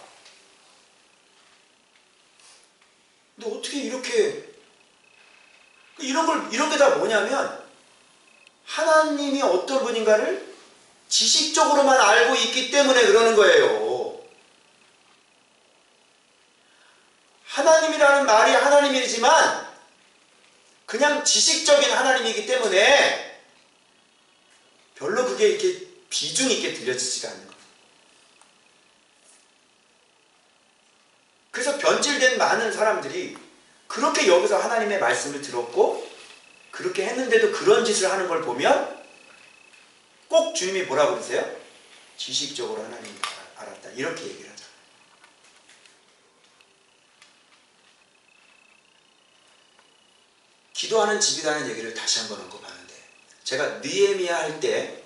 근데 어떻게 이런 게 다 뭐냐면 하나님이 어떤 분인가를 지식적으로만 알고 있기 때문에 그러는 거예요. 하나님이라는 말이 하나님이지만 그냥 지식적인 하나님이기 때문에 별로 그게 이렇게 비중 있게 들려지지가 않는 거예요. 그래서 변질된 많은 사람들이 그렇게 여기서 하나님의 말씀을 들었고 그렇게 했는데도 그런 짓을 하는 걸 보면 꼭 주님이 뭐라고 그러세요? 지식적으로 하나님을 알았다. 이렇게 얘기를 하죠. 기도하는 집이라는 얘기를 다시 한번 언급하는데 제가 느헤미야 할 때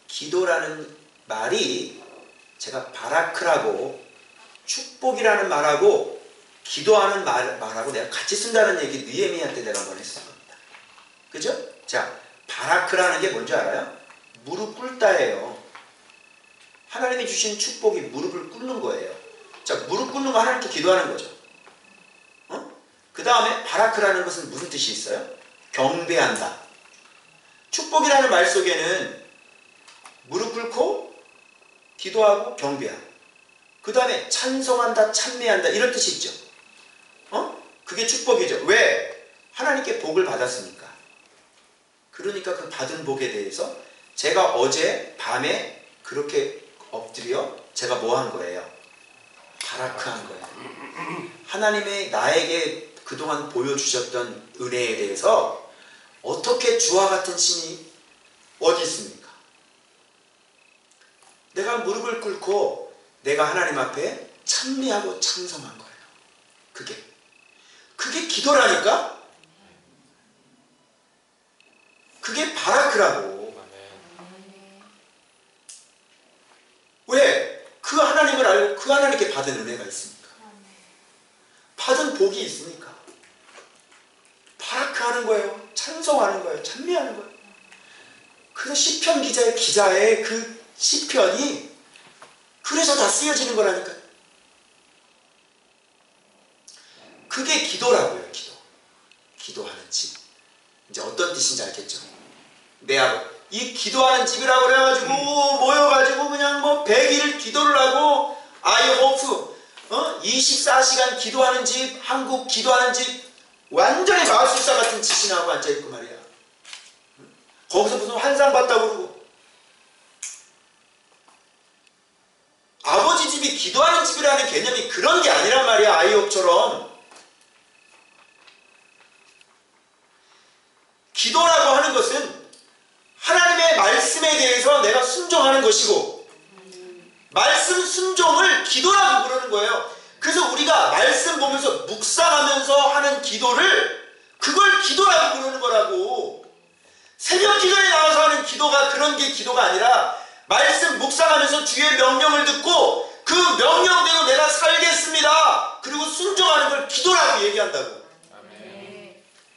기도라는 말이 제가 바라크라고 축복이라는 말하고 기도하는 말하고 내가 같이 쓴다는 얘기 느헤미야 때 내가 한번 했을 겁니다. 그죠? 자, 바라크라는 게 뭔지 알아요? 무릎 꿇다예요. 하나님이 주신 축복이 무릎을 꿇는 거예요. 자, 무릎 꿇는 거 하나님께 기도하는 거죠. 그 다음에 바라크라는 것은 무슨 뜻이 있어요? 경배한다. 축복이라는 말 속에는 무릎 꿇고 기도하고 경배하고 그 다음에 찬송한다, 찬미한다 이런 뜻이 있죠. 그게 축복이죠. 왜? 하나님께 복을 받았으니까. 그러니까 그 받은 복에 대해서 제가 어제 밤에 그렇게 엎드려 제가 뭐 한 거예요? 바라크한 거예요. 하나님의 나에게 그동안 보여주셨던 은혜에 대해서 어떻게 주와 같은 신이 어디 있습니까? 내가 무릎을 꿇고 내가 하나님 앞에 찬미하고 찬송한 거예요. 그게 기도라니까? 그게 바라크라고. 왜? 그 하나님을 알고 그 하나님께 받은 은혜가 있으니까. 받은 복이 있으니까. 바라크하는 거예요. 찬송하는 거예요. 찬미하는 거예요. 그래서 시편 기자의 그 시편이 그래서 다 쓰여지는 거라니까요. 그게 기도라고요. 기도하는 집. 이제 어떤 뜻인지 알겠죠? 이 기도하는 집이라고 그래가지고 모여가지고 그냥 뭐 100일 기도를 하고 아이호프 24시간 기도하는 집, 한국 기도하는 집 완전히 마술사 같은 짓이나 하고 앉아있고 말이야. 거기서 무슨 환상 봤다고 그러고. 아버지 집이 기도하는 집이라는 개념이 그런 게 아니란 말이야. 아이홉처럼. 기도라고 하는 것은 하나님의 말씀에 대해서 내가 순종하는 것이고 말씀 순종을 기도라고 부르는 거예요. 그래서 우리가 말씀 보면서 묵상하면서 하는 기도를 그걸 기도라고 부르는 거라고. 새벽 기도에 나와서 하는 기도가 그런 게 기도가 아니라 말씀 묵상하면서 주의 명령을 듣고 그 명령대로 내가 살겠습니다. 그리고 순종하는 걸 기도라고 얘기한다고.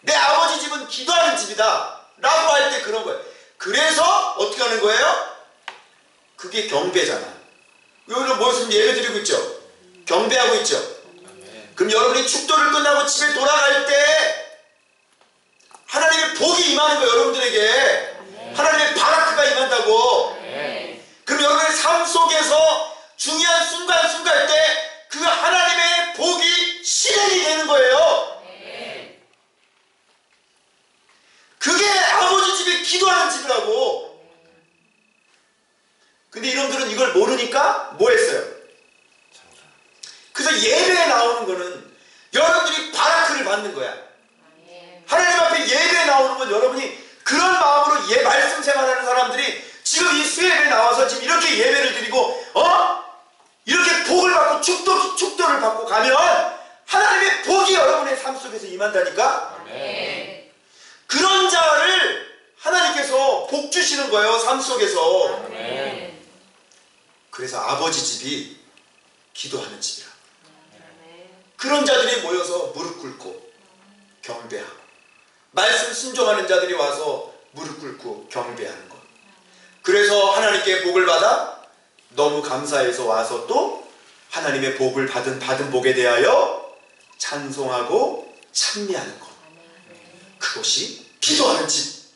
내 아버지 집은 기도하는 집이다 라고 할 때 그런 거예요. 그래서 어떻게 하는 거예요? 그게 경배잖아. 여러분 무슨 예배 드리고 있죠? 경배하고 있죠? 그럼 여러분이 축도를 끝나고 집에 돌아갈 때 하나님의 복이 임하는 거예요. 여러분들에게 하나님의 바라크가 임한다고. 그럼 여러분의 삶 속에서 중요한 순간순간 때 그 하나님의 복이 실행이 되는 거예요. 그게 아버지 집에 기도하는 집이라고. 근데 이놈들은 이걸 모르니까 뭐 했어요? 그래서 예배에 나오는 거는 여러분들이 바라크를 받는 거야. 하나님 앞에 예배에 나오는 건 여러분이 그런 마음으로 말씀 생활하는 사람들이 지금 이 수예배에 나와서 지금 이렇게 예배를 드리고 이렇게 복을 받고 축도를 받고 가면 하나님의 복이 여러분의 삶 속에서 임한다니까. 그런 자를 하나님께서 복 주시는 거예요. 삶 속에서. 그래서 아버지 집이 기도하는 집이라. 그런 자들이 모여서 무릎 꿇고 경배하고 말씀 순종하는 자들이 와서 무릎 꿇고 경배하는 것. 그래서 하나님께 복을 받아 너무 감사해서 와서 또 하나님의 복을 받은 복에 대하여 찬송하고 찬미하는 것. 그것이 기도하는 집.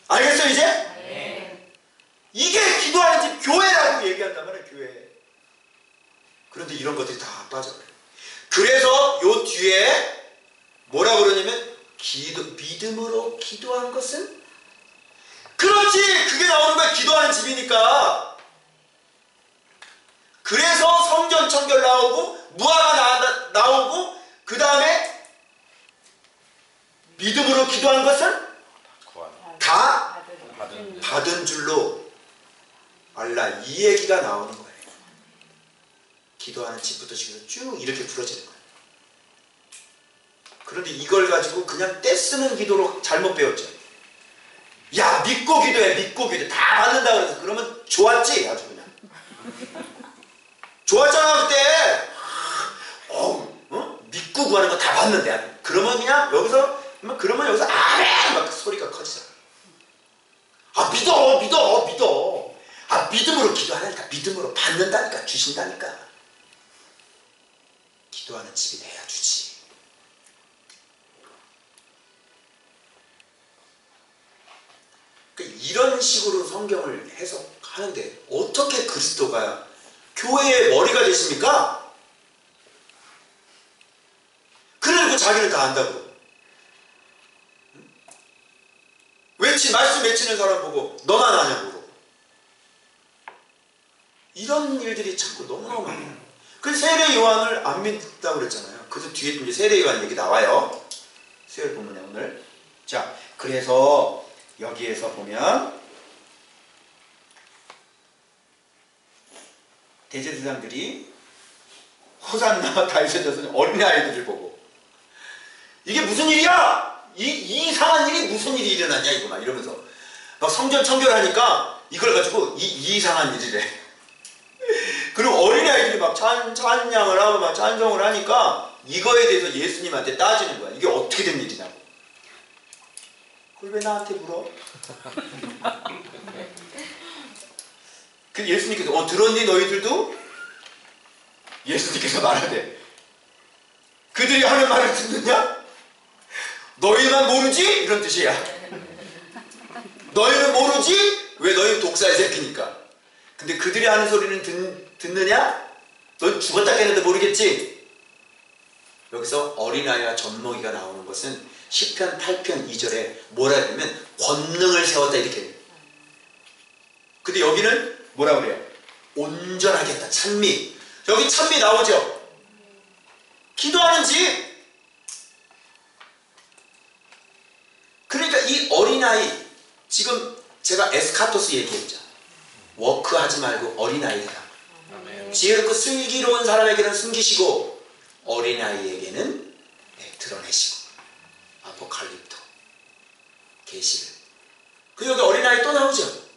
알겠어요 이제? 이게 기도하는 집 교회라고 얘기한단 말이에요. 교회. 그런데 이런 것들이 다 빠져요. 그래서 요 뒤에 뭐라고 그러냐면 기도 믿음으로 기도한 것은? 그렇지! 그게 나오는 거야. 기도하는 집이니까. 그래서 성전 청결 나오고 무화과 나오고 그 다음에 믿음으로 기도한 것은 다 받은 줄로 알라. 이 얘기가 나오는 거예요. 기도하는 집부터 시작해서 쭉 이렇게 풀어지는 거예요. 그런데 이걸 가지고 그냥 떼쓰는 기도로 잘못 배웠죠. 야, 믿고 기도해. 믿고 기도해. 다 받는다 그래서 그러면 좋았지? 아주 그냥 좋았잖아 그때. 믿고 구하는 거 다 받는데 그러면 그냥 여기서 아멘 막 소리가 커지잖아. 아, 믿어. 아, 믿음으로 기도하니까 믿음으로 받는다니까. 주신다니까. 기도하는 집이 돼야 주지. 그러니까 이런 식으로 성경을 해석하는데 어떻게 그리스도가 교회의 머리가 되십니까? 그래도 자기는 다 안다고. 말씀 외치는 사람 보고 너만 아냐고. 이런 일들이 자꾸 너무너무 많아요. 그래서 세례 요한을 안 믿다고 그랬잖아요. 그래서 뒤에 이제 세례 요한 얘기 나와요. 수요일 본문에 오늘. 자, 그래서 여기에서 보면 대제사장들이 호산나 다윗의 자손 어린아이들을 보고 이게 무슨 일이야? 이 이상한 일이 무슨 일이 일어났냐 이거 막 이러면서 막 성전 청결하니까 이걸 가지고 이 이상한 일이래. 그리고 어린아이들이 막 찬양을 하고 막 찬송을 하니까 이거에 대해서 예수님한테 따지는 거야. 이게 어떻게 된 일이냐고. 그걸 왜 나한테 물어? 그 예수님께서 들었니 너희들도? 예수님께서 말하되 그들이 하는 말을 듣느냐? 너희만 모르지? 이런 뜻이야. 너희는 모르지? 왜? 너희는 독사의 새끼니까. 근데 그들이 하는 소리는 듣느냐? 너 죽었다 깨는데 모르겠지? 여기서 어린아이와 젖먹이가 나오는 것은 시편 8편 2절에 뭐라 하냐면 권능을 세웠다 이렇게. 근데 여기는 뭐라 그래요? 온전하게 했다. 찬미. 여기 찬미 나오죠? 기도하는 집. 그러니까 이 어린아이, 지금 제가 에스카토스 얘기했죠. 워크하지 말고 어린아이다. 지혜롭고 슬기로운 사람에게는 숨기시고 어린아이에게는 드러내시고. 아포칼립토, 계시를. 그리고 여기 어린아이 또 나오죠.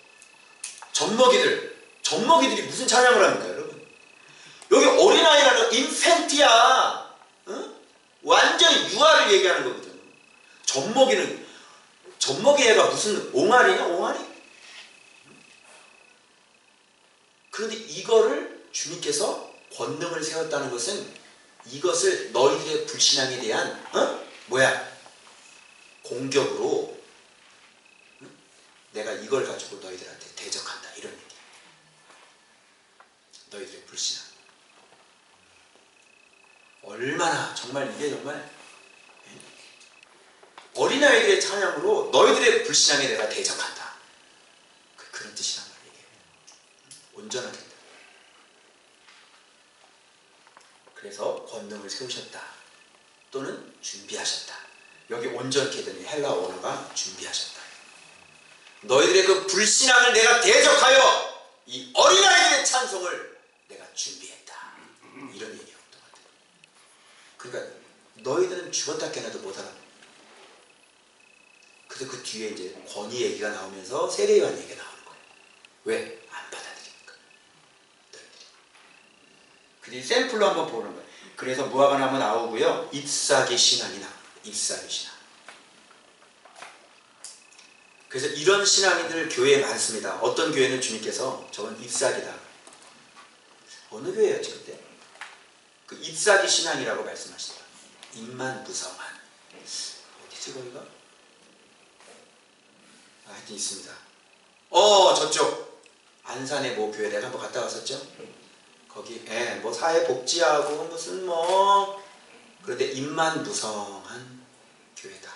젖먹이들이 무슨 찬양을 합니까 여러분? 여기 어린아이라는 인펜티야. 응? 완전 유아를 얘기하는 거거든. 젖먹이 애가 무슨 옹알이냐 옹알이? 그런데 이거를 주님께서 권능을 세웠다는 것은 이것을 너희들의 불신앙에 대한 공격으로 내가 이걸 가지고 너희들한테 대적한다 이런 얘기. 너희들의 불신앙. 얼마나 정말 이게 정말 어린아이들의 찬양으로 너희들의 불신앙에 내가 대적한다. 그런 뜻이란 말이에요. 온전하게. 그래서 권능을 세우셨다. 또는 준비하셨다. 여기 온전케 되는 헬라어 언어가 준비하셨다. 너희들의 그 불신앙을 내가 대적하여 이 어린아이들의 찬송을 내가 준비했다. 이런 얘기였던 것 같아요. 그러니까 너희들은 죽었다 깨나도 못 알아. 그래서 그 뒤에 이제 권위 얘기가 나오면서 세례요한 얘기가 나오는 거예요. 왜? 안 받아들이니까. 그래서 샘플로 한번 보는 거예요. 그래서 무화과 나무 나오고요. 잎사귀 신앙이 나옵니다. 잎사귀 신앙. 그래서 이런 신앙인들 교회에 많습니다. 어떤 교회는 주님께서 저건 잎사귀다. 어느 교회였지 그때? 그 잎사귀 신앙이라고 말씀하시더라. 잎만 무성한. 어디지 거기가? 하여튼 있습니다. 저쪽 안산의 모 교회 내가 한번 갔다 왔었죠. 거기 뭐 사회복지하고 무슨 그런데 입만 무성한 교회다.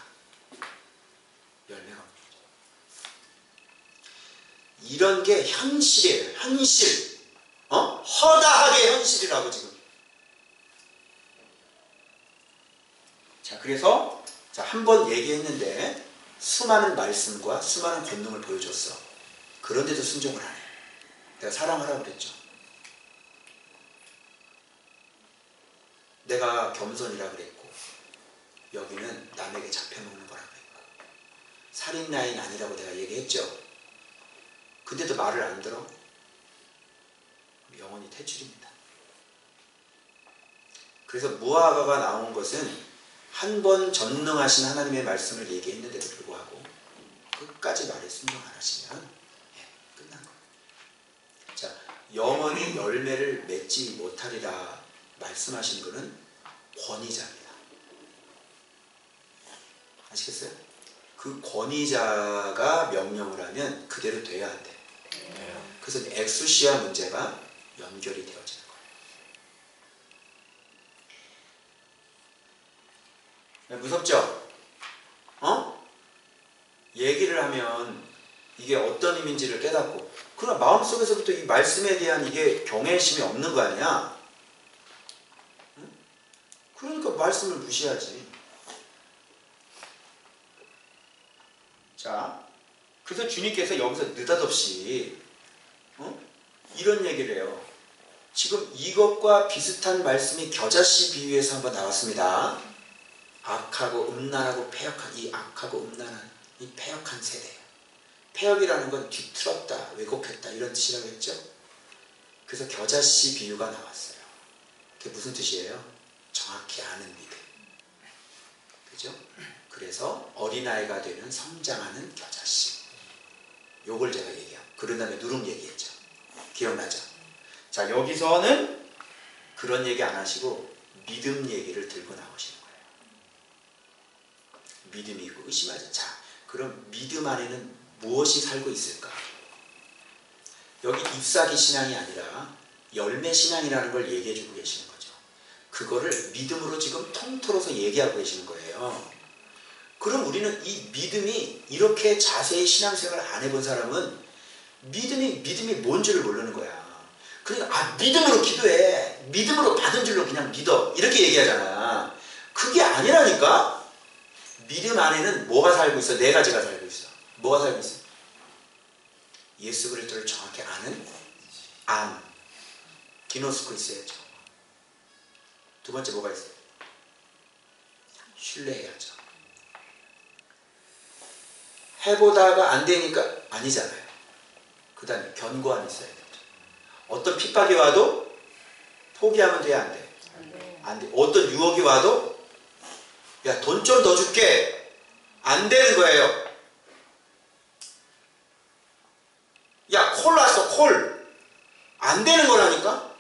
이런 게 현실이에요. 현실. 허다하게 현실이라고 지금. 자, 그래서 한 번 얘기했는데 수많은 말씀과 수많은 권능을 보여줬어. 그런데도 순종을 안 해. 내가 사랑하라고 그랬죠. 내가 겸손이라 그랬고 여기는 남에게 잡혀먹는 거라고 했고 살인라인 아니라고 내가 얘기했죠. 근데도 말을 안 들어? 영원히 퇴출입니다. 그래서 무화과가 나온 것은 한 번 전능하신 하나님의 말씀을 얘기했는데도 불구하고 끝까지 말에 순종 안 하시면 끝난 거예요. 자, 영원히 열매를 맺지 못하리라 말씀하신 분은 권위자입니다. 아시겠어요? 그 권위자가 명령을 하면 그대로 돼야 한대. 그래서 엑수시아 문제가 연결이 되어지는 거예요. 무섭죠? 얘기를 하면 이게 어떤 의미인지를 깨닫고 그러나 마음속에서부터 이 말씀에 대한 이게 경외심이 없는 거 아니야? 그러니까 말씀을 무시하지. 자, 그래서 주님께서 여기서 느닷없이 이런 얘기를 해요. 지금 이것과 비슷한 말씀이 겨자씨 비유에서 한번 나왔습니다. 악하고 음란하고 패역한 이 악하고 음란한 이 패역한 세대. 패역이라는 건 뒤틀었다, 왜곡했다 이런 뜻이라고 했죠. 그래서 겨자씨 비유가 나왔어요. 그게 무슨 뜻이에요? 정확히 아는 믿음. 그죠? 그래서 어린아이가 되는 성장하는 겨자씨. 요걸 제가 얘기하고 그런 다음에 누룽 얘기했죠. 기억나죠? 자, 여기서는 그런 얘기 안 하시고 믿음 얘기를 들고 나오시는 거예요. 믿음이 있고 의심하지. 자, 그럼 믿음 안에는 무엇이 살고 있을까? 여기 잎사귀 신앙이 아니라 열매 신앙이라는 걸 얘기해 주고 계시는 거죠. 그거를 믿음으로 지금 통틀어서 얘기하고 계시는 거예요. 그럼 우리는 이 믿음이 이렇게 자세히 신앙생활을 안 해본 사람은 믿음이 뭔지를 모르는 거야. 그러니까 믿음으로 기도해. 믿음으로 받은 줄로 그냥 믿어. 이렇게 얘기하잖아. 그게 아니라니까. 믿음 안에는 뭐가 살고 있어? 네 가지가 살고 있어. 뭐가 살고 있어? 예수 그리스도를 정확히 아는 암. 기노스코 있어야죠. 두 번째 뭐가 있어요? 신뢰해야죠. 해보다가 안 되니까 아니잖아요. 그 다음에 견고함이 있어야 되죠. 어떤 핍박이 와도 포기하면 돼, 안 돼? 안 돼. 어떤 유혹이 와도 야, 돈 좀 더 줄게. 안 되는 거예요. 야, 콜 왔어, 콜. 안 되는 거라니까?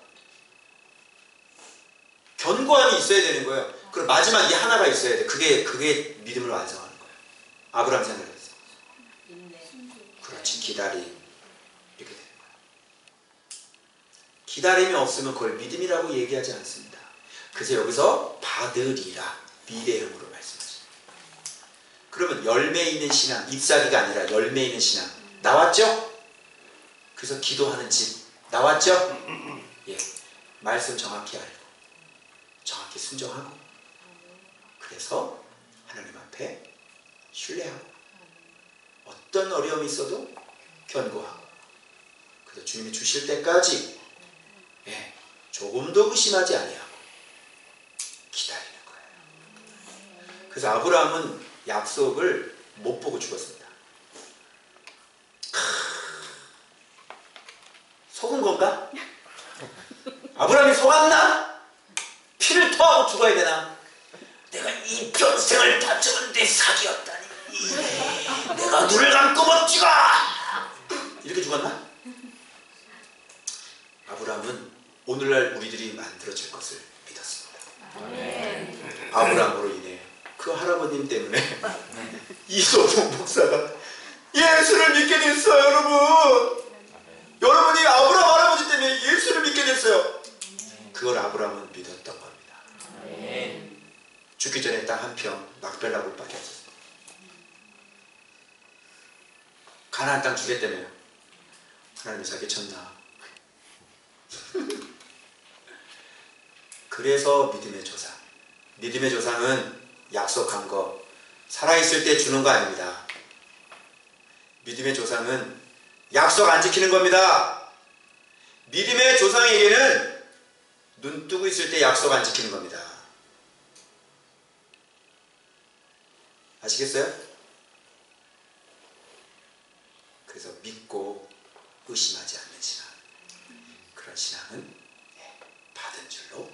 견고함이 있어야 되는 거예요. 그리고 마지막 이 하나가 있어야 돼. 그게 믿음을 완성하는 거예요. 아브라함 생각했어. 그렇지, 기다림. 이렇게 되는 거예요. 기다림이 없으면 그걸 믿음이라고 얘기하지 않습니다. 그래서 여기서 받으리라. 미래형으로 말씀하십니다. 그러면 열매 있는 신앙, 잎사귀가 아니라 열매 있는 신앙 나왔죠? 그래서 기도하는 집 나왔죠? 예, 말씀 정확히 알고 정확히 순종하고 그래서 하나님 앞에 신뢰하고 어떤 어려움이 있어도 견고하고 그래서 주님이 주실 때까지 조금도 의심하지 아니하고 기다리는 거예요. 그래서 아브라함은 약속을 못 보고 죽었습니다. 속은 건가? 아브라함이 속았나? 피를 토하고 죽어야 되나? 내가 이 평생을 바쳤는데 사기였다니. 내가 눈을 감고 못 죽어! 이렇게 죽었나? 아브라함은 오늘날 우리들이 만들어질 것을 믿었습니다. 아브라함으로 인해 그 할아버님 때문에 이소봉 목사가 예수를 믿게 됐어요, 여러분. 여러분이 아브라함 할아버지 때문에 예수를 믿게 됐어요. 그걸 아브라함은 믿었던 겁니다. 죽기 전에 딱 한 평 막벨라 못 빠졌어요. 가나안 땅 주겠다며요. 하나님이 사기쳤나? 그래서 믿음의 조상. 믿음의 조상은 약속한 거 살아있을 때 주는 거 아닙니다. 믿음의 조상은 약속 안 지키는 겁니다. 믿음의 조상에게는 눈 뜨고 있을 때 약속 안 지키는 겁니다. 아시겠어요? 그래서 믿고 의심하지 않는 신앙, 그런 신앙은 받은 줄로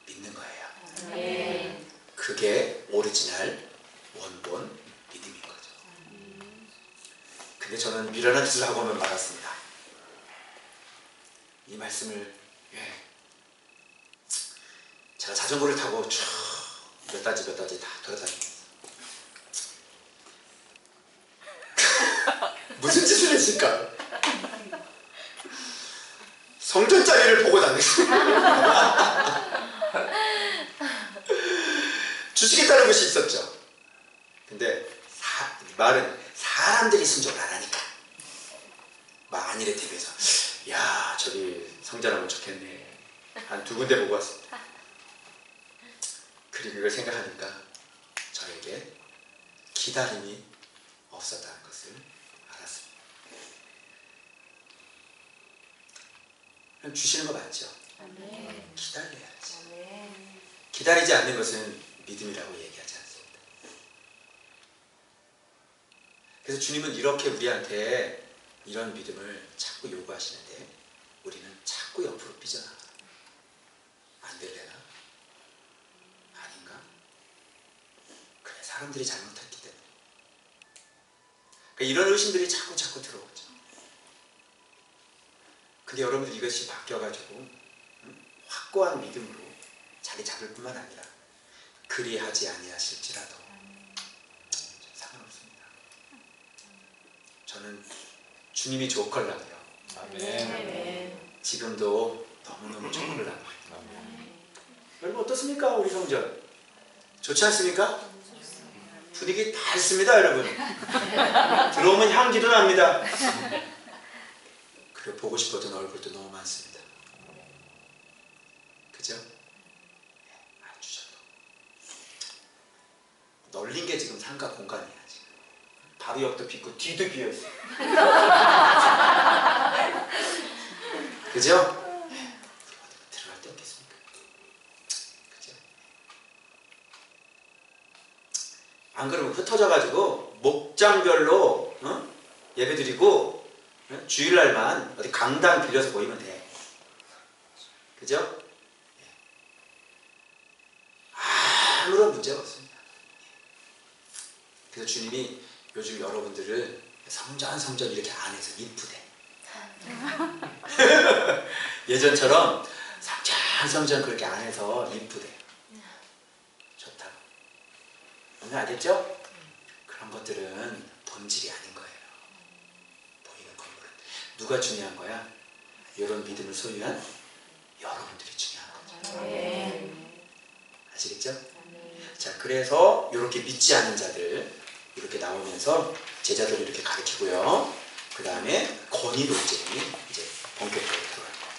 믿는 거예요. 네. 그게 오리지널 원본 믿음인 거죠. 근데 저는 미련한 짓을 하고 오면 말았습니다. 이 말씀을 제가 자전거를 타고 쭉 몇 달지 다 돌아다니면서 무슨 짓을 했을까? 성전 자리를 보고 다녔어요. 주시겠다는 것이 있었죠. 근데 말은 사람들이 순종을 안 하니까 막 안일에 TV에서 야 저기 성전하면 좋겠네 한 2군데 보고 왔습니다. 그리고 이걸 생각하니까 저에게 기다림이 없었다는 것을 알았습니다. 그럼 주시는 거 맞죠? 기다려야지. 기다리지 않는 것은 믿음이라고 얘기하지 않습니다. 그래서 주님은 이렇게 우리한테 이런 믿음을 자꾸 요구하시는데 우리는 자꾸 옆으로 삐져나가. 안 될래나? 아닌가? 그래, 사람들이 잘못했기 때문에. 그러니까 이런 의심들이 자꾸 들어오죠. 근데 여러분들 이것이 바뀌어가지고 확고한 믿음으로 자기 잡을 뿐만 아니라 그리하지 아니하실지라도 상관없습니다. 저는 주님이 좋걸라고요. 아멘. 지금도 너무너무 좋걸라고요. 여러분 어떻습니까? 우리 성전 좋지 않습니까? 분위기 밝습니다 여러분. 들어오면 향기도 납니다. 그리고 보고 싶었던 얼굴도 너무 많습니다. 그죠? 아주 좋다. 널린 게 지금 상가 공간이야 지금. 바로 옆도 비고 뒤도 비어있어. 그죠? 들어갈 데 없겠습니까? 그죠? 안 그러면 흩어져가지고 목장별로 예배드리고 주일날만 어디 강당 빌려서 모이면 돼. 그죠? 아무런 문제가 없습니다. 그래서 주님이 요즘 여러분들을 성전 이렇게 안에서 이쁘대. 예전처럼 성전 그렇게 안에서 이쁘대. 좋다고. 오늘 알겠죠? 그런 것들은 본질이 아닌 거예요. 보이는 건물은. 누가 중요한 거야? 이런 믿음을 소유한 여러분들이 중요한 거죠. 아시겠죠? 자, 그래서 이렇게 믿지 않는 자들 이렇게 나오면서 제자들을 이렇게 가르치고요. 그 다음에 권위로 이제 본격적으로 들어갈 거예요.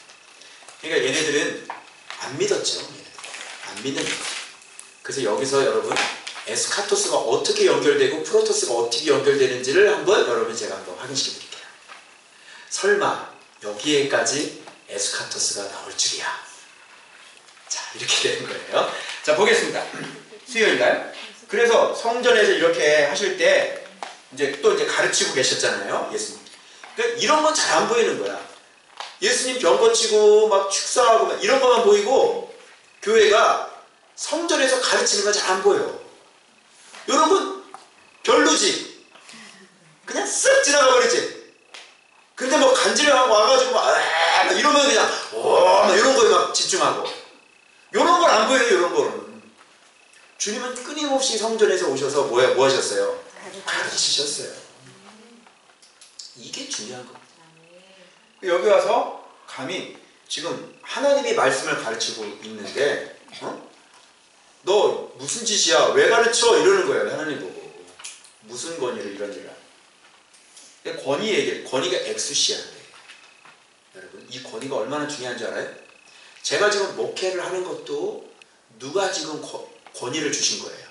그러니까 얘네들은 안 믿었죠. 안 믿는 거죠. 그래서 여기서 여러분 에스카토스가 어떻게 연결되고 프로토스가 어떻게 연결되는지를 한번 여러분 제가 한번 확인시켜 드릴게요. 설마 여기에까지 에스카토스가 나올 줄이야. 자, 이렇게 되는 거예요. 자, 보겠습니다. 수요일날. 그래서 성전에서 이렇게 하실 때 이제 가르치고 계셨잖아요, 예수님. 그러니까 이런 건 잘 안 보이는 거야. 예수님 병 고치고 막 축사하고 막 이런 것만 보이고 교회가 성전에서 가르치는 건 잘 안 보여. 이런 건 별로지. 그냥 쓱 지나가 버리지. 근데 뭐 간지러하고 와가지고 막 이러면 그냥 막 이런 거에 막 집중하고. 이런 걸 안 보여요, 이런 거는. 주님은 끊임없이 성전에서 오셔서 뭐 하셨어요? 가르치셨어요. 이게 중요한 겁니다. 여기 와서 감히 지금 하나님이 말씀을 가르치고 있는데 너 무슨 짓이야? 왜 가르쳐? 이러는 거예요. 하나님 보고. 무슨 권위로 이런 일을 하는. 권위가 엑수시아인데 이 권위가 얼마나 중요한 줄 알아요? 제가 지금 목회를 하는 것도 누가 지금 권위를 주신 거예요?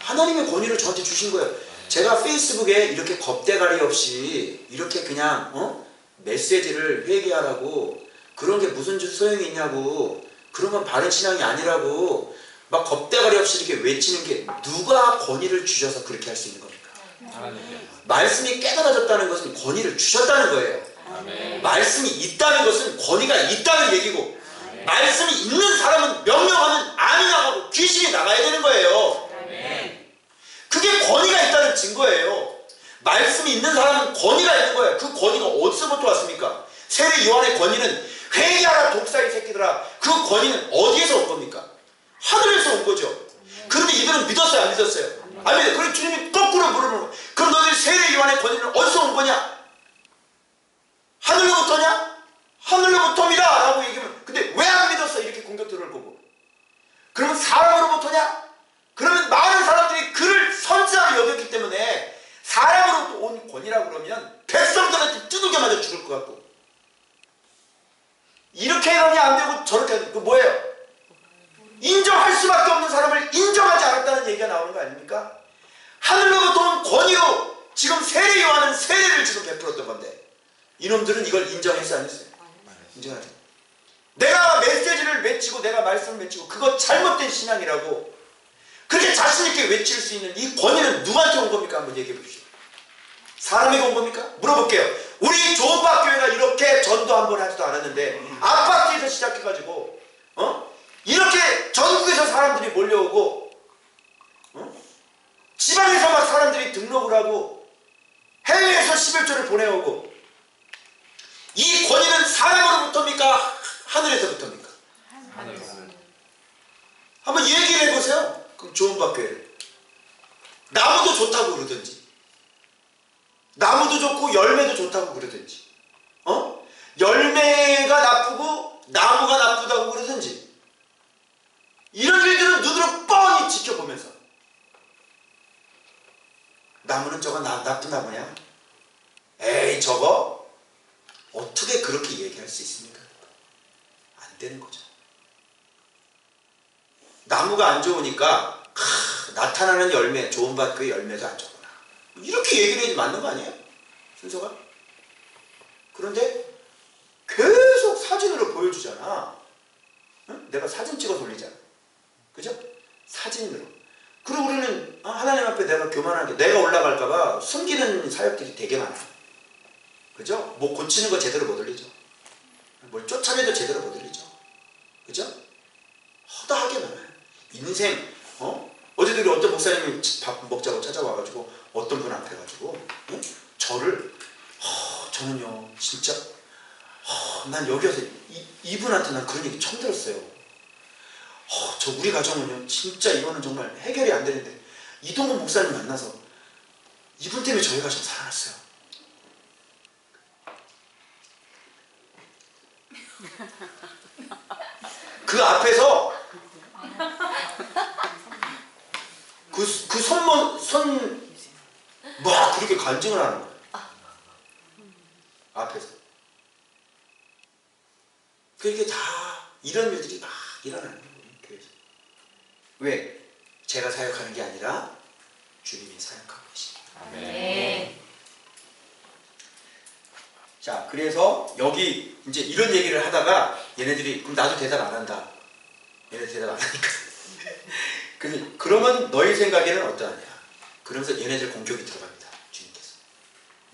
하나님의 권위를 저한테 주신 거예요. 제가 페이스북에 이렇게 겁대가리 없이 이렇게 그냥 메시지를 회개하라고, 그런 게 무슨 소용이 있냐고, 그런 건 바른 신앙이 아니라고 막 겁대가리 없이 이렇게 외치는 게 누가 권위를 주셔서 그렇게 할 수 있는 겁니까? 말씀이 깨달아졌다는 것은 권위를 주셨다는 거예요. 말씀이 있다는 것은 권위가 있다는 얘기고, 말씀이 있는 사람은 명령하면 암이 나가고 귀신이 나가야 되는 거예요. 그게 권위가 있다는 증거예요. 말씀이 있는 사람은 권위가 있는 거예요. 그 권위가 어디서부터 왔습니까? 세례 요한의 권위는 회개하라 독사의 새끼들아, 그 권위는 어디에서 온 겁니까? 하늘에서 온 거죠. 그런데 이들은 믿었어요, 안 믿었어요? 안 믿어요. 그럼 주님이 거꾸로 물어보는 거예요. 그럼 너희들 세례 요한의 권위는 어디서 온 거냐? 하늘로부터냐? 하늘로부터입니다 라고 얘기하면, 근데 왜 안 믿었어? 이렇게 공격 들어올 거고. 그러면 사람으로부터냐? 그러면 많은 사람들이 그를 선지자로 여겼기 때문에 사람으로부터 온 권위라고 그러면 백성들한테 두들겨 맞아 죽을 것 같고, 이렇게 해가면 안 되고 저렇게 해야 되고, 그 뭐예요? 인정할 수밖에 없는 사람을 인정하지 않았다는 얘기가 나오는 거 아닙니까? 하늘로부터 온 권위로 지금 세례 요한은 세례를 지금 베풀었던 건데, 이놈들은 이걸 인정했어, 안 했어요? 인정하죠. 내가 메시지를 외치고 내가 말씀을 외치고 그거 잘못된 신앙이라고 그렇게 자신있게 외칠 수 있는 이 권위는 누구한테 온 겁니까? 한번 얘기해 보십시오. 사람에게 온 겁니까? 물어볼게요. 우리 조은박 교회가 이렇게 전도 한 번 하지도 않았는데 아파트에서 시작해가지고 이렇게 전국에서 사람들이 몰려오고 지방에서 막 사람들이 등록을 하고 해외에서 11조를 보내오고, 이 권위는 사람으로부터입니까? 하늘에서부터입니까? 한번 얘기를 해보세요. 그럼 조은박 교회를 나무도 좋다고 그러든지, 나무도 좋고 열매도 좋다고 그러든지, 열매가 나쁘고 나무가 나쁘다고 그러든지, 이런 일들은 눈으로 뻔히 지켜보면서 나무는 저거 나쁜 나무냐? 에이 저거 어떻게 그렇게 얘기할 수 있습니까? 안 되는 거죠. 나무가 안 좋으니까 나타나는 열매, 좋은 밭의 열매도 안 좋구나, 이렇게 얘기를 해야지 맞는 거 아니에요? 순서가? 그런데 계속 사진으로 보여주잖아. 응? 내가 사진 찍어서 올리잖아. 그죠? 사진으로. 그리고 우리는 하나님 앞에 내가 교만하게 내가 올라갈까봐 숨기는 사역들이 되게 많아. 그죠? 뭐 고치는 거 제대로 못 올리죠. 뭘 쫓아내도 제대로 못 올리죠. 그죠? 허다하게 많아요. 인생, 어제도 우리 어떤 목사님이 밥 먹자고 찾아와가지고 어떤 분 앞에 가지고 저를 저는요 진짜 난 여기 와서 이분한테 난 그런 얘기 처음 들었어요. 저 우리 가정은요 진짜 이거는 정말 해결이 안 되는데 이동건 목사님 만나서 이분 때문에 저희 가정 살아났어요. 그 앞에서 그 손 막 그렇게 간증을 하는 거예요. 앞에서. 그렇게 다 이런 일들이 막 일어나는 거예요. 교회에서. 왜? 제가 사역하는 게 아니라 주님이 사역하고 계십니다. 자, 그래서 여기 이제 이런 얘기를 하다가 얘네들이 그럼 나도 대답 안 한다. 얘네들 대답 안 하니까. 그러면 너희 생각에는 어떠하냐? 그러면서 얘네들 공격이 들어갑니다. 주님께서.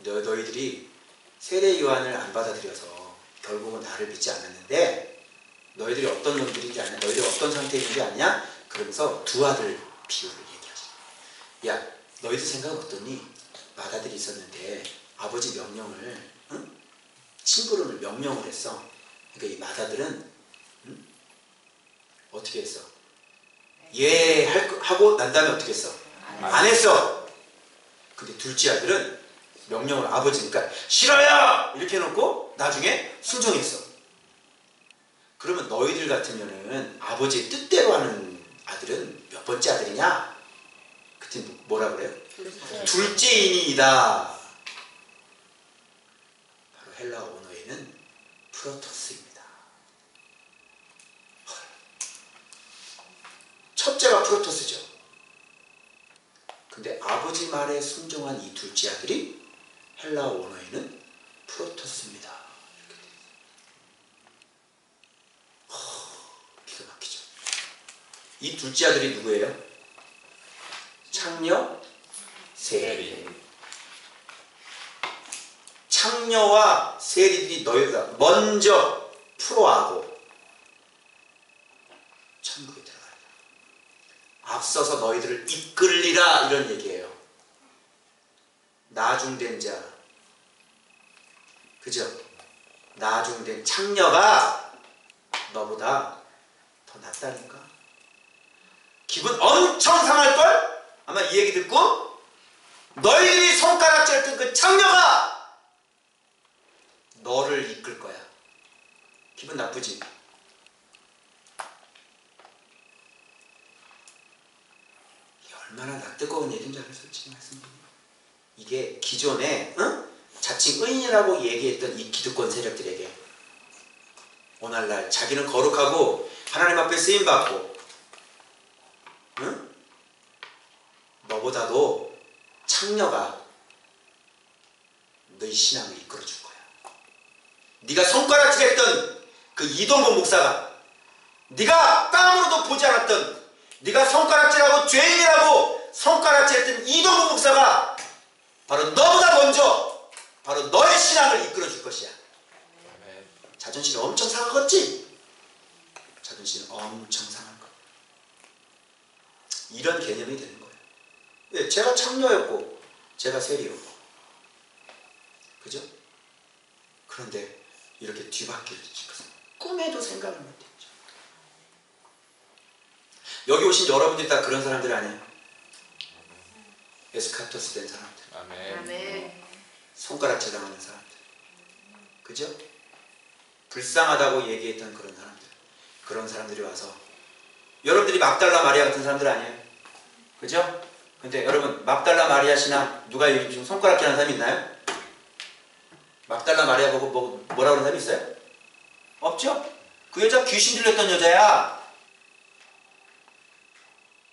너희들이 세례 요한을 안 받아들여서 결국은 나를 믿지 않았는데 너희들이 어떤 놈들인지 아냐? 너희들이 어떤 상태인지 아냐? 그러면서 두 아들 비유를 얘기하죠. 야, 너희들 생각은 어떠니? 맏아들이 있었는데 아버지 명령을 심부름을 명령을 했어. 그러니까 이 맏아들은 어떻게 했어? 예 하고 난 다음에 어떻게 했어? 안 했어. 근데 둘째 아들은 명령을 아버지니까 싫어요! 이렇게 해놓고 나중에 순종했어. 그러면 너희들 같으면은 아버지의 뜻대로 하는 아들은 몇 번째 아들이냐? 그때 뭐라 그래요? 둘째이니이다. 바로 헬라어 언어에는 근데 아버지 말에 순종한 이 둘째 아들이 헬라어 원어에는 프로토스입니다. 이렇게 돼 있어요. 기가 막히죠. 이 둘째 아들이 누구예요? 창녀, 세리. 창녀와 세리들이 너희가 먼저 프로하고 천국에 들어가야 돼. 앞서서 너희들을 이끌리라 이런 얘기예요. 나중된 자, 그죠? 나중된 창녀가 너보다 더 낫다니까. 기분 엄청 상할걸? 아마 이 얘기 듣고 너희들이 손가락질했던 그 창녀가 너를 이끌 거야. 기분 나쁘지? 이게 얼마나 낯뜨거운 얘기인지 알아요, 솔직히 말씀드리면. 이게 기존에 자칭 의인이라고 얘기했던 이 기득권 세력들에게 오늘날 자기는 거룩하고 하나님 앞에 쓰임받고 너보다도 창녀가 너희 신앙을 이끌어줄 거야. 네가 손가락질했던 그 이동건 목사가, 네가 땀으로도 보지 않았던, 네가 손가락질하고 죄인이라고 손가락질했던 이동건 목사가 바로 너보다 먼저 바로 너의 신앙을 이끌어줄 것이야. 자존심 엄청 상하겠지? 자존심 엄청 상할 거야. 이런 개념이 되는 거예요. 왜? 제가 창녀였고 제가 세리였고, 그죠? 그런데 이렇게 뒤바뀌어진 것은 꿈에도 생각을 못했죠. 여기 오신 여러분들이 다 그런 사람들 아니에요? 에스카토스 된 사람들, 아멘. 손가락질 당하는 사람들, 그죠? 불쌍하다고 얘기했던 그런 사람들, 그런 사람들이 와서, 여러분들이 막달라 마리아 같은 사람들 아니에요? 그죠? 근데 여러분, 막달라 마리아 신앙 누가 여기 지금 손가락질 하는 사람이 있나요? 막달라 마리아 보고 뭐라 그러는 사람이 있어요? 없죠? 그 여자 귀신 들렸던 여자야.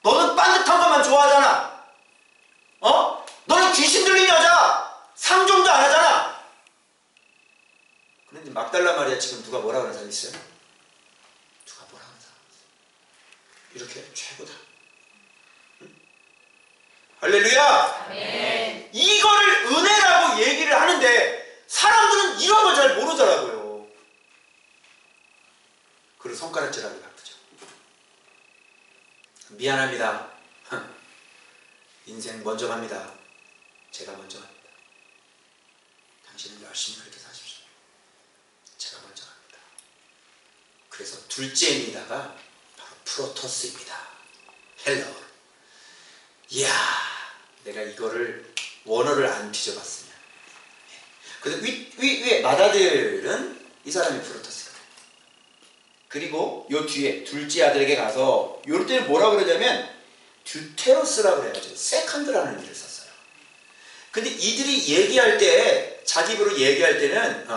너는 반듯한 것만 좋아하잖아. 너는 귀신 들린 여자 상종도 안 하잖아. 그런데 막달라 마리아 지금 누가 뭐라 그러는 사람이 있어요? 누가 뭐라 그러는 사람이 있어요? 이렇게 최고다. 응? 할렐루야. 아멘. 이거를 은혜라고 얘기를 하는데 사람들은 이런 걸 잘 모르더라고요. 그리고 손가락질하기 바쁘죠. 미안합니다. 인생 먼저 갑니다. 제가 먼저 갑니다. 당신은 열심히 그렇게 사십시오. 제가 먼저 갑니다. 그래서 둘째입니다가 바로 프로토스입니다. 헬러. 이야, 내가 이거를 원어를 안 뒤져봤으면. 그래서 위에 맏아들은 이 사람이 프로토스거든. 그리고 요 뒤에 둘째 아들에게 가서 요럴 때는 뭐라 그러냐면 듀테로스라고 그래가지고 세컨드라는 의미를 썼어요. 근데 이들이 얘기할 때, 자기 입으로 얘기할 때는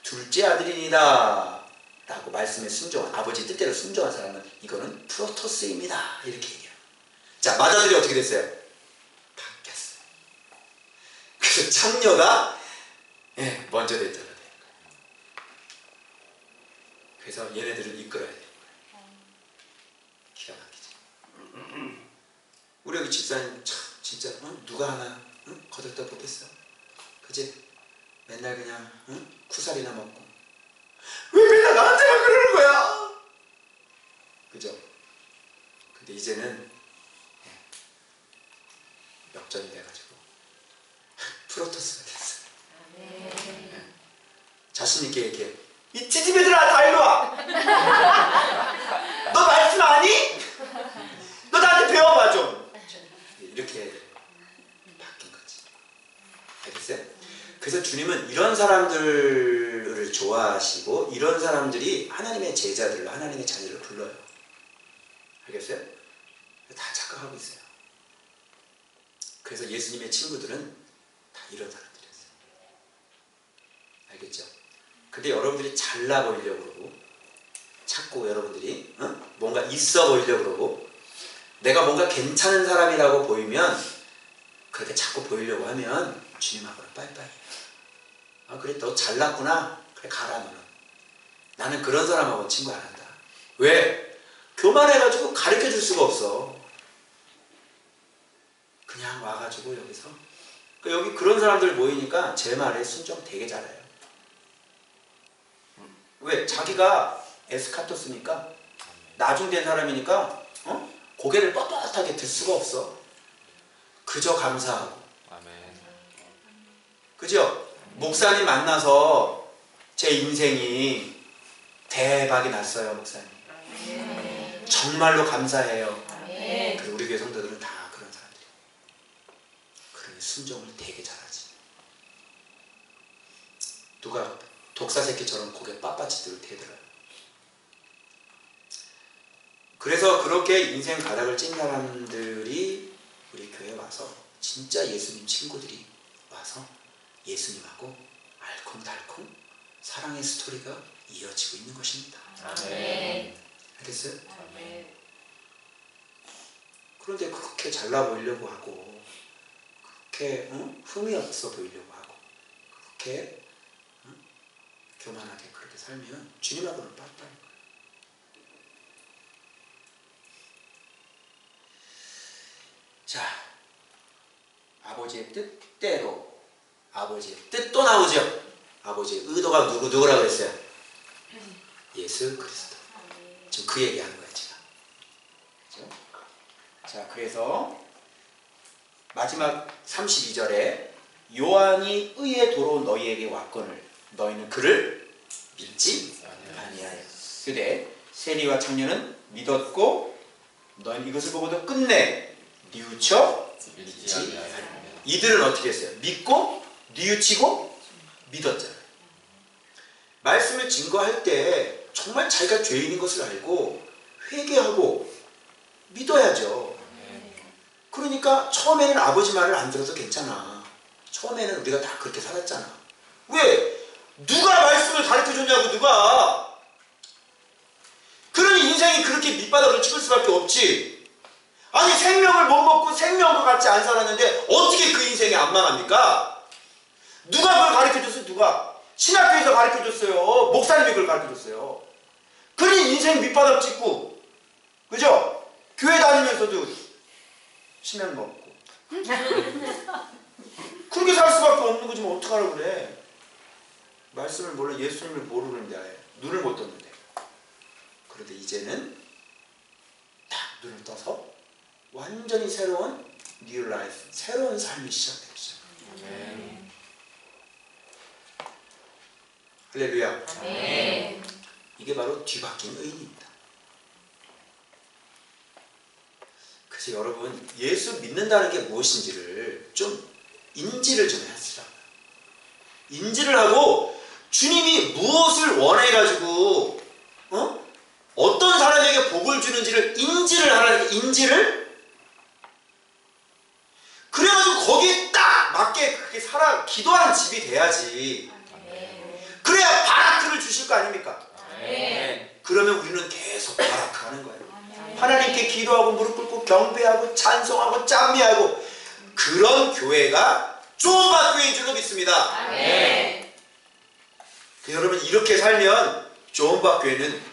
둘째 아들이니다 라고 말씀에 순종한, 아버지 뜻대로 순종한 사람은 이거는 프로토스입니다 이렇게 얘기해요. 자, 맏아들이 어떻게 됐어요? 바뀌었어요. 그래서 창녀가 먼저 됐다는 거예요. 그래서 얘네들을 이끌어야 돼요. 기가 막히지. 우리 여기 집사님 참 진짜 누가 하나 거들떠 보겠어? 그지? 맨날 그냥 쿠살이나 먹고 왜 맨날 나한테만 그러는 거야? 그죠? 근데 이제는 역전이 돼가지고 프로토스가 됐어요. 자신 있게 얘기해. 이 찌집애들아 다 일로 와. 너 말씀 아니? 너 나한테 배워봐 좀. 이렇게 바뀐 거지. 알겠어요? 그래서 주님은 이런 사람들을 좋아하시고 이런 사람들이 하나님의 제자들로 하나님의 자녀를 불러요. 알겠어요? 다 착각하고 있어요. 그래서 예수님의 친구들은 다 이런 사람들이었어요. 알겠죠? 근데 여러분들이 잘나 보이려고 그러고 자꾸 여러분들이 뭔가 있어 보이려고 그러고 내가 뭔가 괜찮은 사람이라고 보이면 그렇게 자꾸 보이려고 하면 주님하고는 빠이빠이. 아, 그래 너 잘났구나. 그래 가라 너는. 나는 그런 사람하고 친구 안 한다. 왜? 교만해가지고 가르쳐줄 수가 없어. 그냥 와가지고 여기서 여기 그런 사람들 모이니까 제 말에 순종 되게 잘해요. 왜? 자기가 에스카토스니까 나중된 사람이니까 고개를 뻣뻣하게 들 수가 없어. 그저 감사하고. 아멘. 그죠? 목사님 만나서 제 인생이 대박이 났어요. 목사님 정말로 감사해요. 그리고 우리 교회 성도들은 다 그런 사람들이에요. 그러니 순종을 되게 잘하지. 누가 독사 새끼처럼 고개 빳빳이 들어요. 그래서 그렇게 인생 가닥을 찐 사람들이 우리 교회에 와서 진짜 예수님 친구들이 와서 예수님하고 알콩달콩 사랑의 스토리가 이어지고 있는 것입니다. 아멘. 알겠어요? 아멘. 그런데 그렇게 잘나 보이려고 하고 그렇게 흠이 없어 보이려고 하고 그렇게 교만하게 그렇게 살면 주님하고는 빠빠할 거예요. 자, 아버지의 뜻대로 아버지의 뜻도 나오죠. 아버지의 의도가 누구라고 그랬어요? 예수 그리스도. 지금 그 얘기하는 거예요 지금. 그렇죠? 자, 그래서 마지막 32절에 요한이 의의 도로 너희에게 왔거늘 너희는 그를 믿지 아니하여 그대 세리와 청년은 믿었고 너희는 이것을 보고도 끝내 뉘우쳐 믿지 아니하여. 이들은 어떻게 했어요? 믿고 뉘우치고 믿었잖아요. 말씀을 증거할 때 정말 자기가 죄인인 것을 알고 회개하고 믿어야죠. 그러니까 처음에는 아버지 말을 안 들어도 괜찮아. 처음에는 우리가 다 그렇게 살았잖아. 왜? 누가 말씀을 가르쳐줬냐고. 누가. 그러니 인생이 그렇게 밑바닥을 찍을 수밖에 없지. 아니 생명을 못 먹고 생명과 같이 안 살았는데 어떻게 그 인생이 안 망합니까? 누가 그걸 가르쳐줬어요? 누가? 신학교에서 가르쳐줬어요. 목사님이 그걸 가르쳐줬어요. 그러니 인생 밑바닥 찍고 그죠? 교회 다니면서도 치맥 먹고 그렇게 살 수밖에 없는 거지 뭐 어떡하라고 그래. 말씀을 몰라 예수님을 모르는데 아예 눈을 못 떴는데. 그런데 이제는 딱 눈을 떠서 완전히 새로운 뉴 라이프, 새로운 삶이 시작됐죠. 할렐루야. 아멘. 이게 바로 뒤바뀐 의인입니다. 그래서 여러분 예수 믿는다는 게 무엇인지를 좀 인지를 좀 하시라고요. 인지를 하고 주님이 무엇을 원해가지고 어떤 사람에게 복을 주는지를 인지를 하라는 게 인지를. 그래가지고 거기에 딱 맞게 그렇게 살아 기도하는 집이 돼야지. 그래야 바라크를 주실 거 아닙니까? 그러면 우리는 계속 바라크하는 거예요. 하나님께 기도하고 무릎 꿇고 경배하고 찬송하고 찬미하고 그런 교회가 좋은 교회인 줄로 믿습니다. 여러분 이렇게 살면 좋은 교회는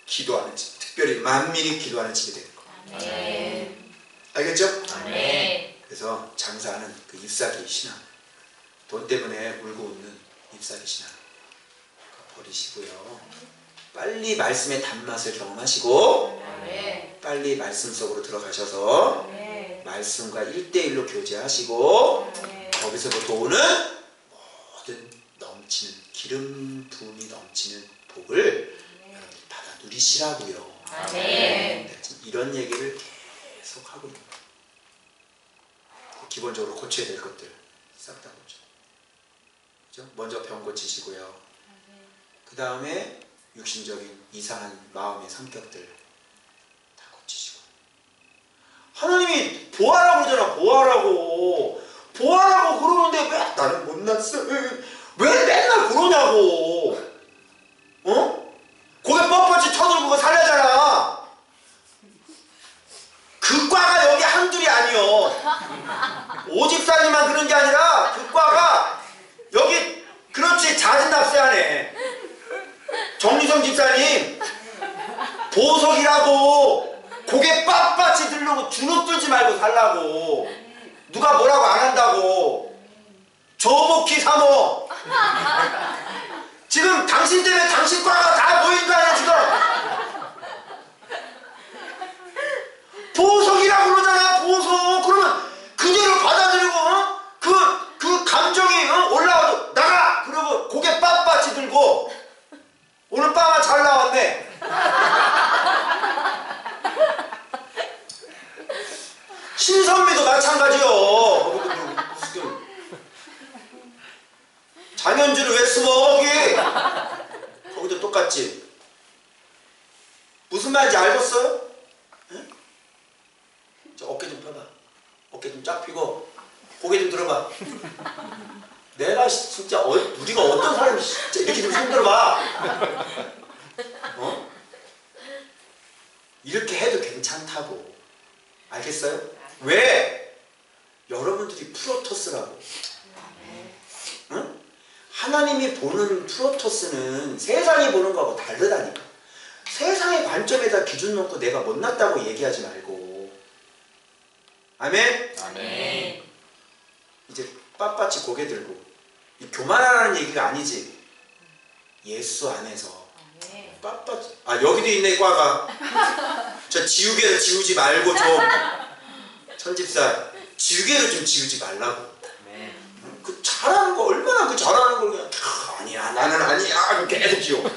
기도하는 집, 특별히 만민이 기도하는 집이 되는 거예요. 알겠죠? 그래서 장사하는 그 잎사귀 신앙, 돈 때문에 울고 웃는 잎사귀 신앙 버리시고요. 빨리 말씀의 단맛을 경험하시고 빨리 말씀 속으로 들어가셔서 말씀과 1대1로 교제하시고 거기서부터 오는 모든 넘치는 기름 부음이 넘치는 복을 여러분이 받아 누리시라고요. 이런 얘기를 계속 하고 있는 거예요. 기본적으로 고쳐야 될 것들 싹 다 고쳐. 그죠? 먼저 병 고치시고요. 그 다음에 육신적인 이상한 마음의 성격들 다 고치시고. 하나님이 보아라고 그러잖아. 보아라고 그러는데 왜 나는 못났어? 왜 맨날 그러냐고. 고개 뻣뻣이 쳐들고 살려잖아. 그 과가 여기 한둘이 아니요. 오직 집사님만 그런 게 아니라 그 과가 여기 그렇지 잦은 납세하네. 정유성 집사님 보석이라고 고개 빳빳이 들려고 주눅 들지 말고 살라고. 누가 뭐라고 안 한다고. 조복희 사모 지금 당신 때문에 당신 과가 다 모인 거 아니야 지금. 보석이라고 그러잖아 보석. 그러면 그대로 받아들이고 그 감정이 올라와도 나가 그러고 고개 빳빳이 들고 오늘 빵아 잘 나왔네. 신선미도 마찬가지요. 장현주를 왜 숨어 거기? 거기도 똑같지. 무슨 말인지 알겠어요? 응? 자, 어깨 좀 펴봐. 어깨 좀 쫙 펴고 고개 좀 들어봐. 내가 진짜 우리가 어떤 사람이 진짜 이렇게 좀 손들어봐. 어? 이렇게 해도 괜찮다고. 알겠어요? 왜? 여러분들이 프로토스라고. 응? 하나님이 보는 프로토스는 세상이 보는 거하고 다르다니까. 세상의 관점에다 기준 놓고 내가 못났다고 얘기하지 말고. 아멘? 아멘. 이제 빳빳이 고개 들고. 이 교만하라는 얘기가 아니지. 예수 안에서 빳빳이. 아 여기도 있네 과가. 저 지우개를 지우지 말고 좀. 천집사 지우개를 좀 지우지 말라고. 그 잘하는 거 얼마나 그 잘하는 걸 그냥 아니야 나는 아니야 이렇게 계속 지워.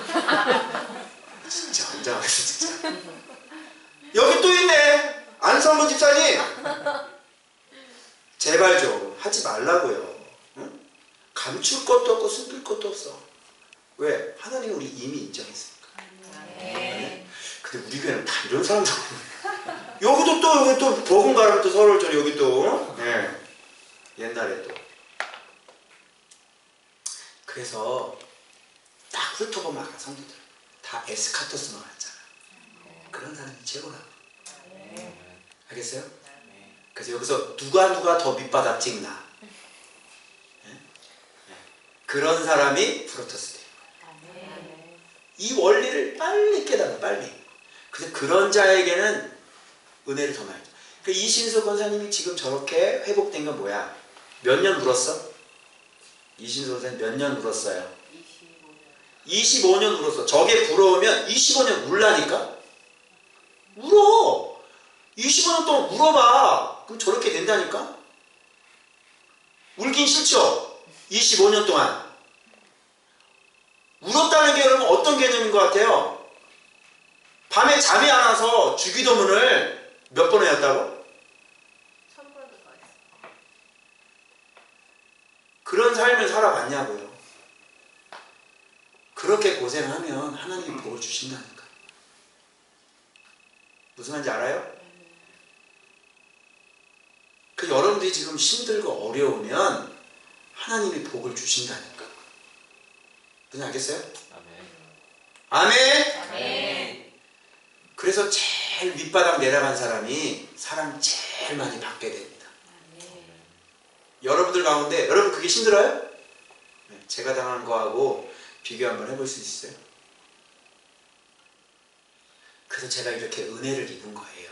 진짜 환장하네 진짜. 여기 또 있네 안성근 집사님. 제발 좀 하지 말라고요. 응? 감출 것도 없고 숨길 것도 없어. 왜? 하나님이 우리 이미 인정했으니까. 근데 우리 교회는 다 이런 사람들. 여기도 또 버금가면 또 서로를 좀 여기 또 옛날에 또. 그래서 딱 훑어보면 알아 성도들 다 에스카토스만 왔잖아. 그런 사람이 최고라고. 알겠어요? 그래서 여기서 누가 더 밑바닥 찍나 그런 사람이 프로토스 돼요. 이 원리를 빨리 깨달아 빨리. 그래서 그런 자에게는 은혜를 더 많이 줘. 그 이신수 권사님이 지금 저렇게 회복된 건 뭐야? 몇 년 울었어? 이신수 권사님 몇 년 울었어요? 25년 울었어. 저게 부러우면 25년 울라니까? 울어. 25년 동안 울어봐. 그럼 저렇게 된다니까? 울긴 싫죠? 25년 동안. 울었다는 게 여러분 어떤 개념인 것 같아요? 밤에 잠이 안 와서 주기도문을 몇 번 외웠다고? 1000번도 더 했어. 그런 삶을 살아봤냐고요. 그렇게 고생하면 하나님이 복을 주신다니까. 무슨 말인지 알아요? 그 여러분들이 지금 힘들고 어려우면 하나님이 복을 주신다니까. 무슨 알겠어요? 아멘. 아멘. 그래서 제일 밑바닥 내려간 사람이 사람 제일 많이 받게 됩니다. 여러분들 가운데 여러분 그게 힘들어요? 제가 당한 거하고 비교 한번 해볼 수 있어요? 그래서 제가 이렇게 은혜를 입은 거예요.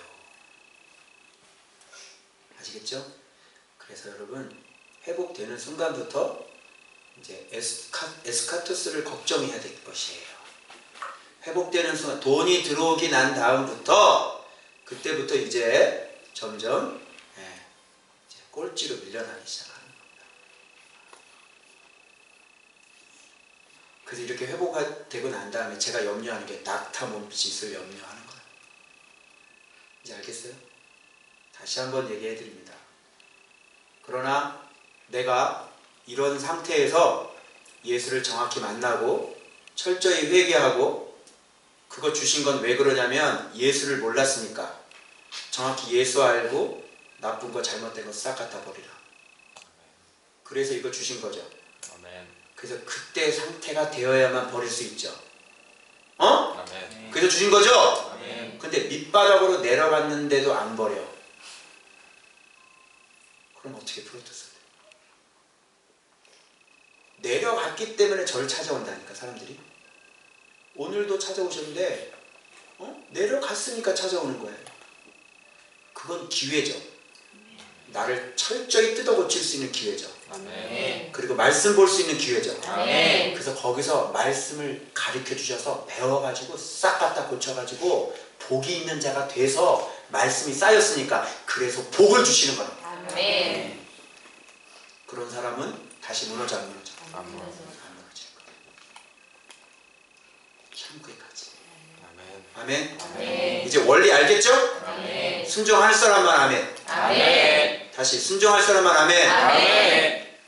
아시겠죠? 그래서 여러분 회복되는 순간부터 이제 에스카토스를 걱정해야 될 것이에요. 회복되는 순간 돈이 들어오기 난 다음부터 그때부터 이제 점점 이제 꼴찌로 밀려나기 시작하는 겁니다. 그래서 이렇게 회복이 되고 난 다음에 제가 염려하는 게 낙타 몸짓을 염려하는 거예요. 이제 알겠어요? 다시 한번 얘기해 드립니다. 그러나 내가 이런 상태에서 예수를 정확히 만나고 철저히 회개하고 그거 주신 건 왜 그러냐면 예수를 몰랐으니까. 정확히 예수 알고 나쁜 거 잘못된 거 싹 갖다 버리라. 그래서 이거 주신 거죠. 그래서 그때 상태가 되어야만 버릴 수 있죠. 어? 그래서 주신 거죠? 근데 밑바닥으로 내려갔는데도 안 버려. 그럼 어떻게 프로토스 받기 때문에 저를 찾아온다니까 사람들이. 오늘도 찾아오셨는데 내려갔으니까 찾아오는 거예요. 그건 기회죠. 나를 철저히 뜯어 고칠 수 있는 기회죠. 아멘. 그리고 말씀 볼 수 있는 기회죠. 아멘. 그래서 거기서 말씀을 가르쳐 주셔서 배워가지고 싹 갖다 고쳐가지고 복이 있는 자가 돼서 말씀이 쌓였으니까 그래서 복을 주시는 거예요. 아멘. 그런 사람은 다시 무너져 안 무너져? 안 안 무너질 거예요. 참 끝까지. 아멘. 아멘. 이제 원리 알겠죠? 아멘. 순종할 사람만 아멘. 아멘. 다시 순종할 사람만 아멘. 아멘.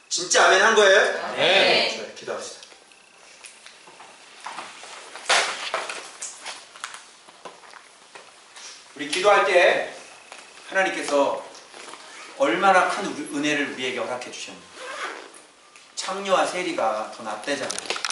진짜 아멘 한 거예요? 아멘. 좋아요. 기도합시다. 우리 기도할 때 하나님께서 얼마나 큰 은혜를 우리에게 허락해 주셨는지. 창녀와 세리가 더 낫대잖아요.